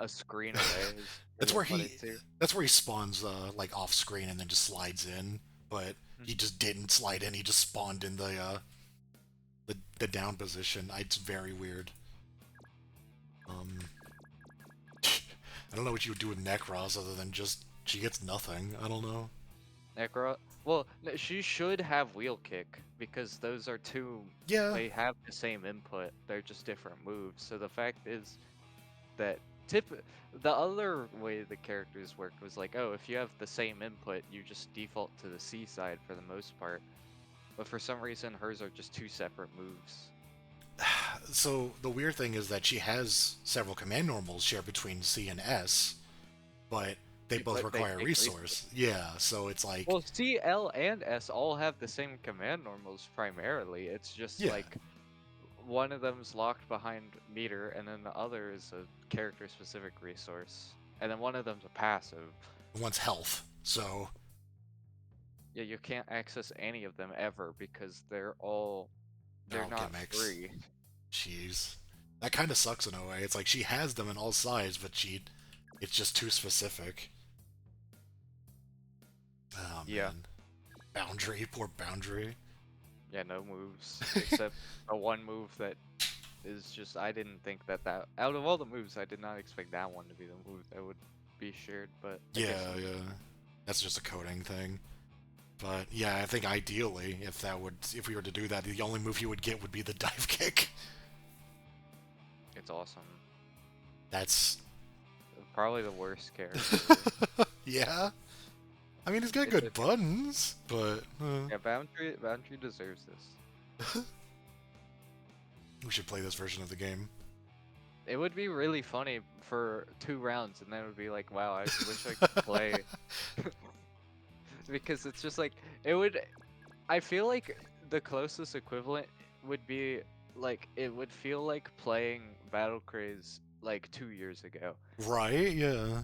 S1: a screen away is
S2: That's
S1: really
S2: where
S1: funny
S2: he
S1: too.
S2: that's where he spawns like off screen and then just slides in. But he just didn't slide in. He just spawned in the down position. It's very weird. I don't know what you would do with Necros other than just she gets nothing. I don't know.
S1: Necro. Well, she should have wheel kick because those are two.
S2: Yeah.
S1: They have the same input. They're just different moves. So the fact is that the other way the characters worked was like, oh, if you have the same input, you just default to the C side for the most part. But for some reason, hers are just two separate moves.
S2: So the weird thing is that she has several command normals shared between C and S, but they both
S1: But they
S2: require
S1: take
S2: resource. Yeah, so it's like
S1: Well, C, L, and S all have the same command normals primarily. It's just
S2: Yeah.
S1: like one of them's locked behind meter, and then the other is a character-specific resource, and then one of them's a passive.
S2: one's health. So
S1: Yeah, you can't access any of them ever because they're all
S2: They're all
S1: not
S2: gimmicks.
S1: free.
S2: jeez, that kind of sucks in a way. It's like she has them in all sides, but it's just too specific. Oh
S1: Yeah.
S2: man, Boundary, poor Boundary.
S1: Yeah, no moves except a one move that is just I didn't think that out of all the moves I did not expect that one to be the move that would be shared, but I guess
S2: Yeah, that's just a coding thing. But yeah, I think ideally, if we were to do that, the only move he would get would be the dive kick.
S1: it's awesome.
S2: That's
S1: Probably the worst character.
S2: yeah. I mean, he's got
S1: It's
S2: good
S1: okay.
S2: buttons, but
S1: Yeah, Boundary deserves this.
S2: we should play this version of the game.
S1: It would be really funny for 2 rounds, and then it would be like, wow, I wish I could play. Because it's just like, I feel like the closest equivalent would be, like, it would feel like playing Battle Craze, like, 2 years ago.
S2: Right? Yeah.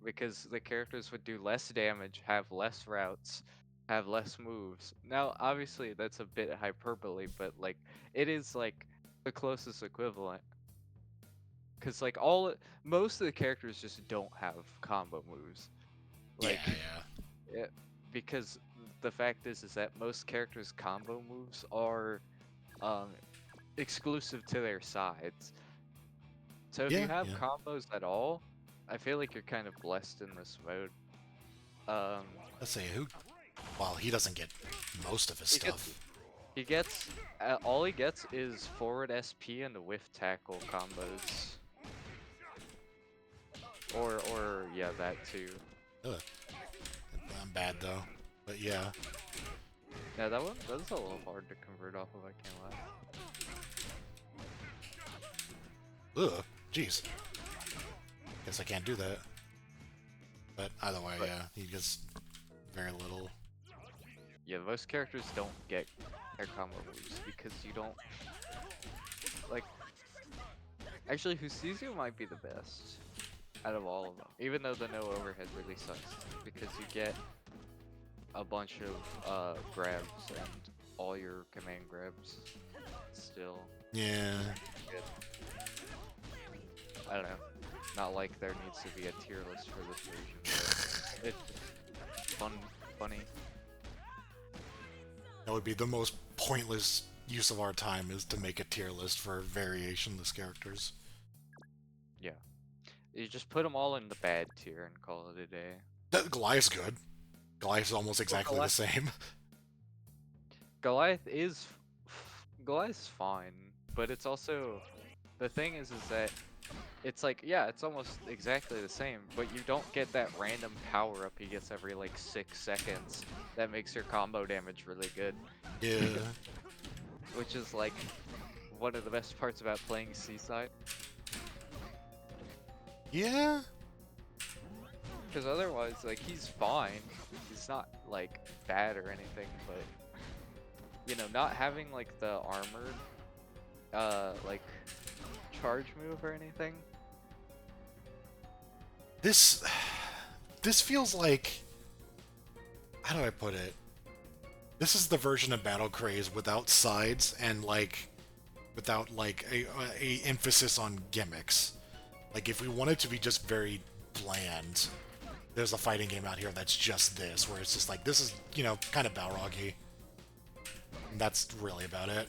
S1: Because the characters would do less damage, have less routes, have less moves. Now, obviously, that's a bit hyperbole, but like it is like the closest equivalent. Because like most of the characters just don't have combo moves. Like,
S2: Yeah.
S1: because the fact is that most characters' combo moves are exclusive to their sides. So if you
S2: Yeah,
S1: have
S2: yeah.
S1: combos at all, I feel like you're kind of blessed in this mode.
S2: Let's say who. Well, he doesn't get most of his
S1: He gets-
S2: stuff.
S1: He gets all he gets is forward SP and the whiff tackle combos. Or yeah, that too.
S2: Ugh. I'm bad though, but yeah.
S1: Yeah, that's a little hard to convert off of. I can't lie.
S2: Ugh. Jeez. Guess I can't do that. But either way,
S1: But-
S2: yeah, he gets very little.
S1: Yeah, most characters don't get their combo moves because you don't like. Actually, Husizio might be the best out of all of them, even though the no overhead really sucks because you get a bunch of grabs and all your command grabs still.
S2: Yeah.
S1: Good. I don't know. Not like there needs to be a tier list for this version, but it's funny.
S2: That would be the most pointless use of our time, is to make a tier list for variationless characters.
S1: Yeah. You just put them all in the bad tier and call it a day.
S2: Goliath's good. Goliath's almost exactly the same.
S1: Goliath's fine, but it's also the thing is that it's like, yeah, it's almost exactly the same, but you don't get that random power up he gets every like 6 seconds that makes your combo damage really good,
S2: Yeah.
S1: which is like one of the best parts about playing Seaside.
S2: Yeah.
S1: Because otherwise, like, he's fine. He's not like bad or anything, but you know, not having like the armored like charge move or anything.
S2: This feels like, how do I put it? This is the version of Battle Craze without sides and like without like a emphasis on gimmicks. Like if we want it to be just very bland, there's a fighting game out here that's just this, where it's just like, this is, you know, kind of Balrog-y. And that's really about it.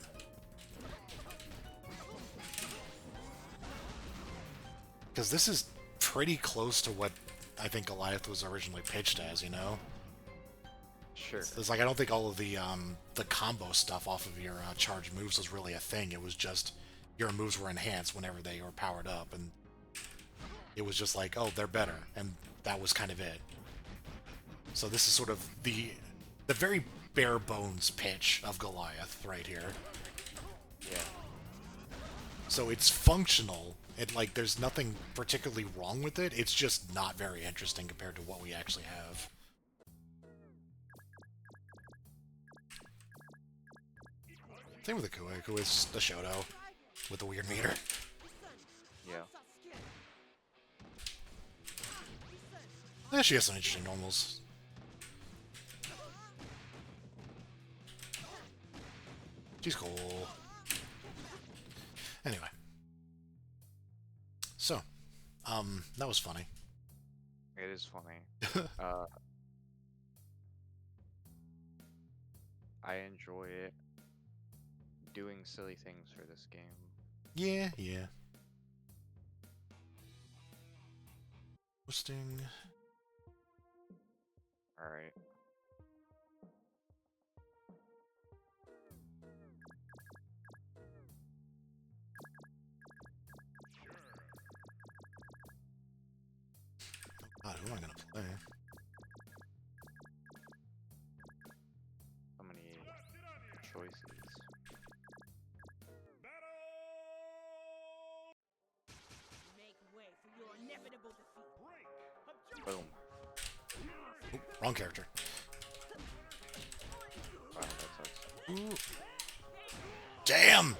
S2: Because this is pretty close to what I think Goliath was originally pitched as, you know?
S1: Sure.
S2: It's like, I don't think all of the combo stuff off of your charge moves was really a thing. It was just your moves were enhanced whenever they were powered up, and it was just like, oh, they're better, and that was kind of it. So this is sort of the very bare bones pitch of Goliath right here.
S1: Yeah.
S2: So it's functional. It, like, there's nothing particularly wrong with it. It's just not very interesting compared to what we actually have. Same with the Kuwei. Kuwei's the Shoto with the weird meter.
S1: Yeah.
S2: Yeah, she has some interesting normals. She's cool. Anyway. So, that was funny.
S1: It is funny. I enjoy it. Doing silly things for this game.
S2: Yeah, yeah. Posting.
S1: Alright.
S2: God, who am I gonna play?
S1: So many choices.
S3: Make way for your inevitable defeat.
S1: Boom.
S2: Oop, wrong character.
S1: Wow, that sucks.
S2: Ooh. Damn!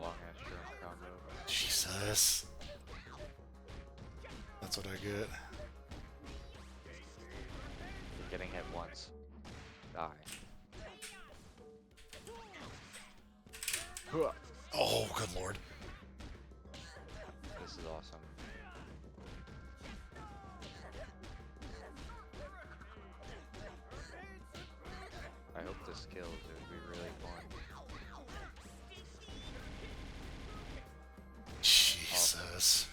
S1: Long ass drone combo.
S2: Jesus. That's what I get.
S1: Getting hit once. Die. Huh.
S2: Oh, good lord.
S1: This is awesome. I hope this kills. It would be really fun.
S2: Jesus.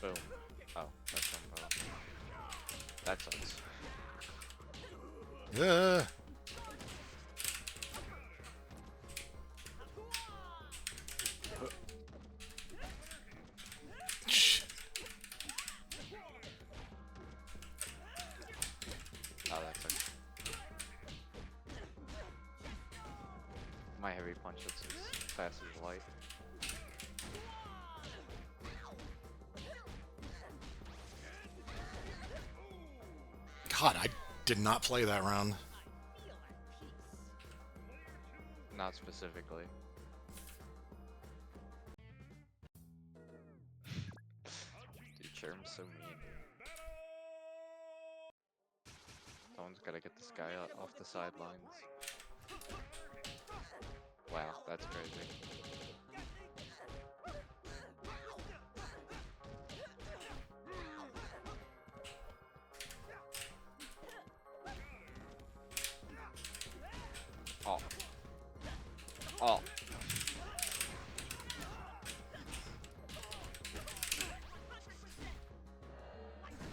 S1: Boom. Oh, that's one bow. That sucks.
S2: Yeah. Shit.
S1: Oh, that sucks. My heavy punch is as fast as light.
S2: God, I did not play that round.
S1: Not specifically. so mean. Someone's gotta get this guy off the sidelines. Wow, that's crazy. Oh. Oh.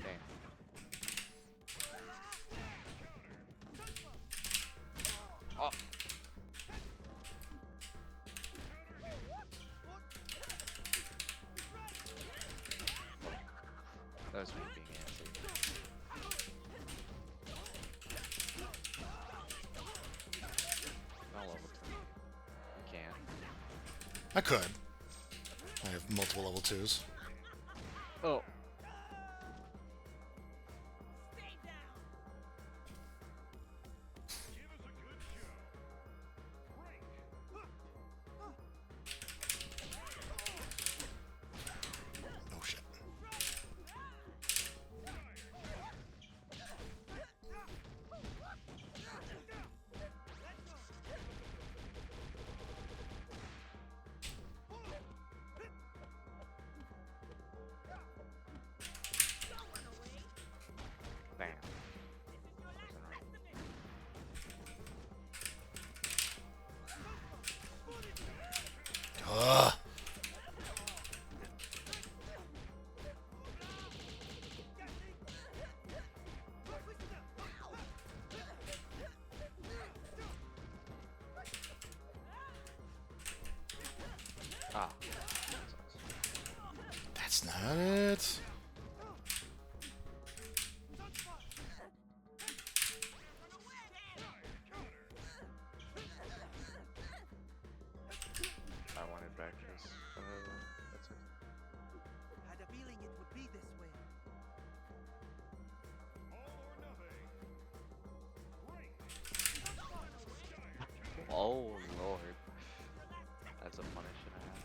S1: Dang. Oh. That was me being antsy. Not level 2. You can't.
S2: I could. I have multiple level 2s.
S1: Oh.
S4: Give us a good show. Break.
S2: Oh shit.
S1: Damn.
S2: Ugh.
S1: Ah.
S2: That's not it.
S1: I wanted back this. That's it.
S3: Had a feeling it would be this way.
S4: All or nothing. Break.
S1: Oh lord. That's a punish and a half.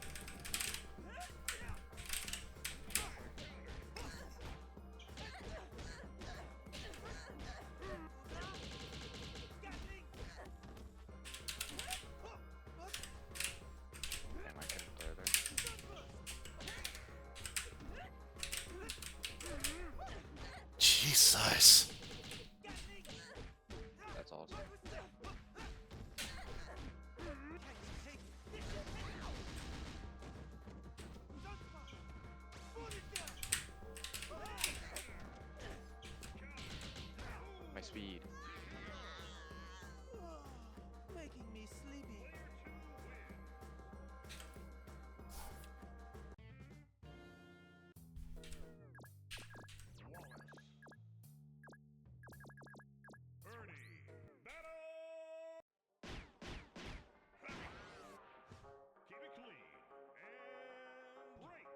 S1: Damn, I couldn't throw there.
S2: Jesus.
S1: That's awesome. My speed.
S3: Making me sleepy.
S4: Ernie. Battle. Keep it clean. And break.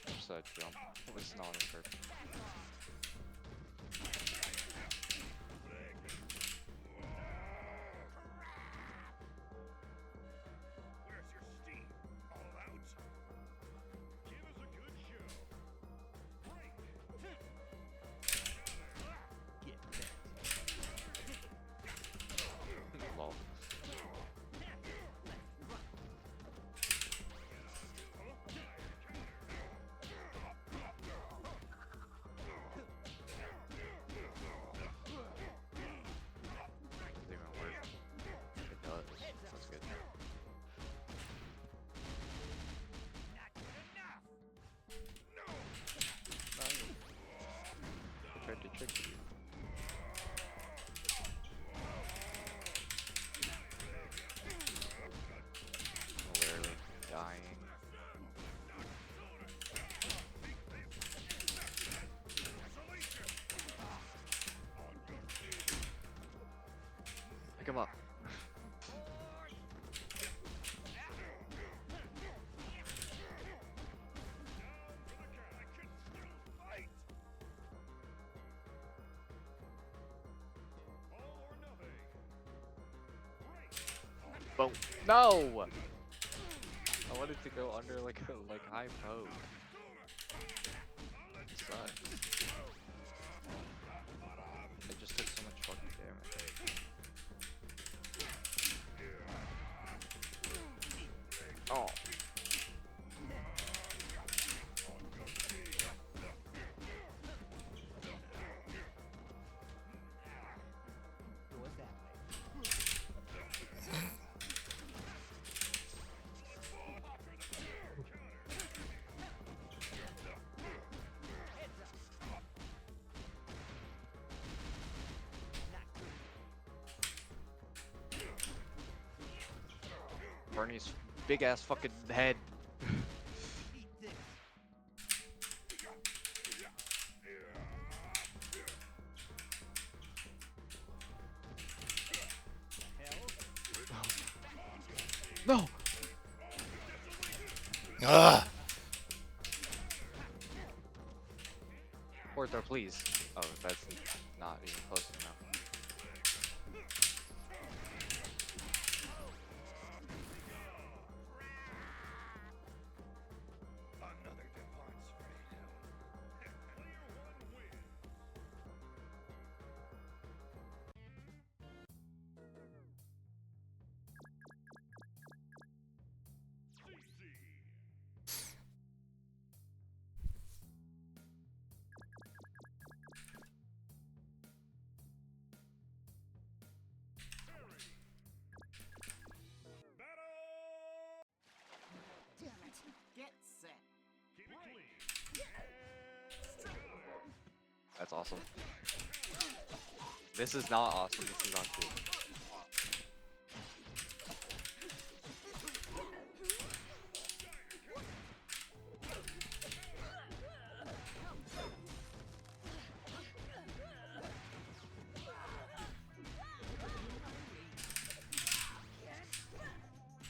S1: Just that jump was not imperfect.
S4: Where's your steam? All out? Give us a good show. Break.
S1: Lol. Boom. No! I wanted to go under like a high poke. It sucks. I just took so much fucking damage. Oh.
S3: Do it that way.
S1: Bernie's big ass fucking head.
S3: Eat this. Hell,
S1: No!
S2: Ah!
S1: Ortho, please. Oh, that's not even close enough.
S4: Another demonstrator. Player one win. CC. Battle!
S3: damn it. Get set.
S4: Keep it clean.
S1: That's awesome. This is not awesome. This is not cool.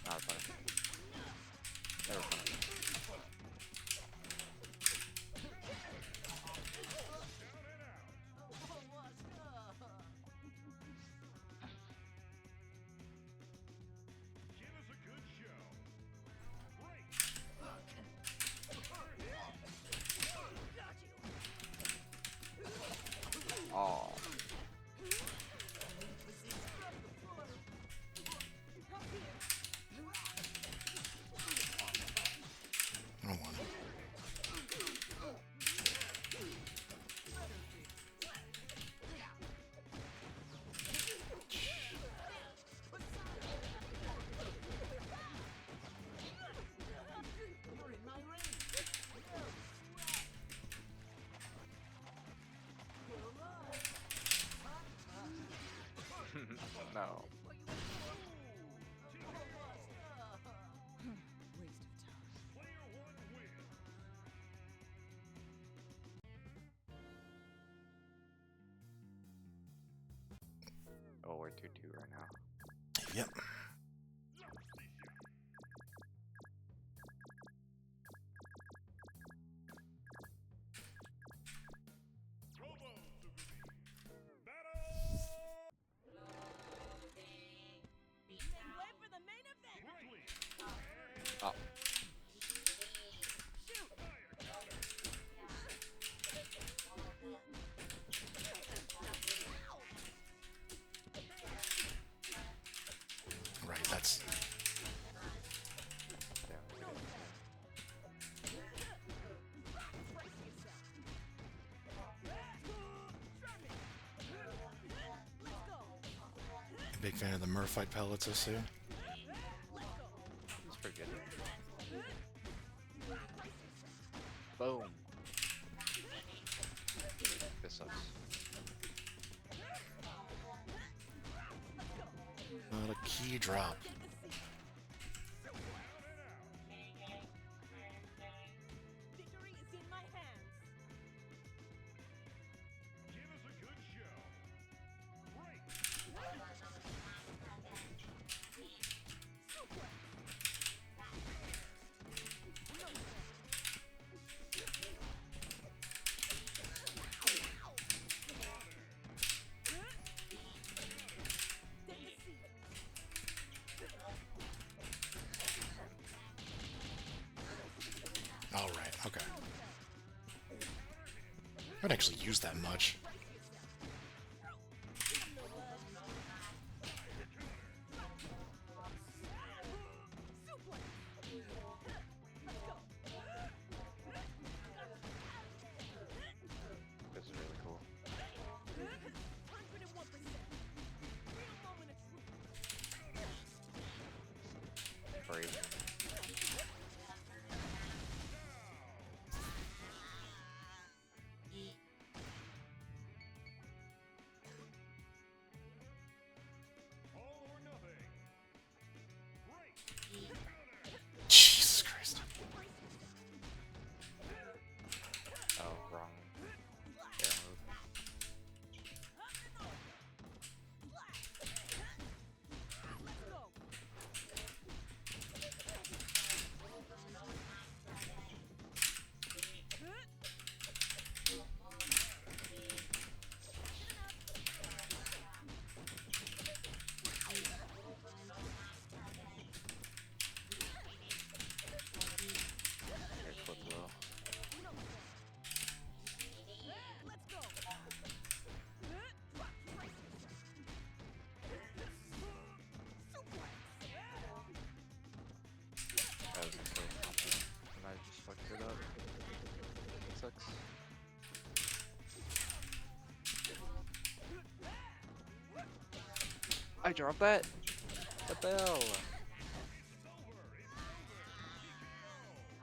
S1: Not fun. Never fun.
S4: Give us a good show.
S1: Oh.
S2: I don't want it.
S3: You're in my range.
S1: No.
S3: Waste of time.
S4: Player one win.
S1: Oh, we're 2-2 right now.
S2: Yep.
S4: Robo Super Battle!
S5: Wait for the main event.
S4: Right.
S1: Oh.
S2: Right, that's...
S1: Yeah.
S2: Big fan of the Murphite pellets, I see.
S1: It's pretty good. Boom. This sucks.
S2: Not a key drop.
S5: Victory is in my hands.
S4: Give us a good show. Right.
S5: Take a seat.
S2: Okay. I don't actually use that much.
S1: This is really cool. Brave.
S4: All or nothing.
S2: Jesus Christ.
S1: Oh, wrong air move. Air flip low. That was so confident, and I just fucked it up. It sucks. I dropped that? What the hell?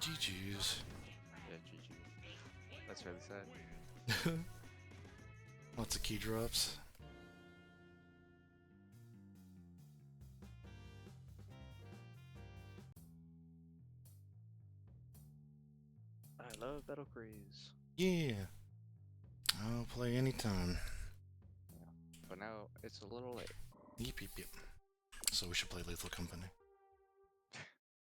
S2: GG's.
S1: Yeah, GG. That's really sad.
S2: Lots of key drops.
S1: I love Battle Craze.
S2: Yeah. I'll play anytime.
S1: But now it's a little late.
S2: Yep, yep, yep. So we should play Lethal Company.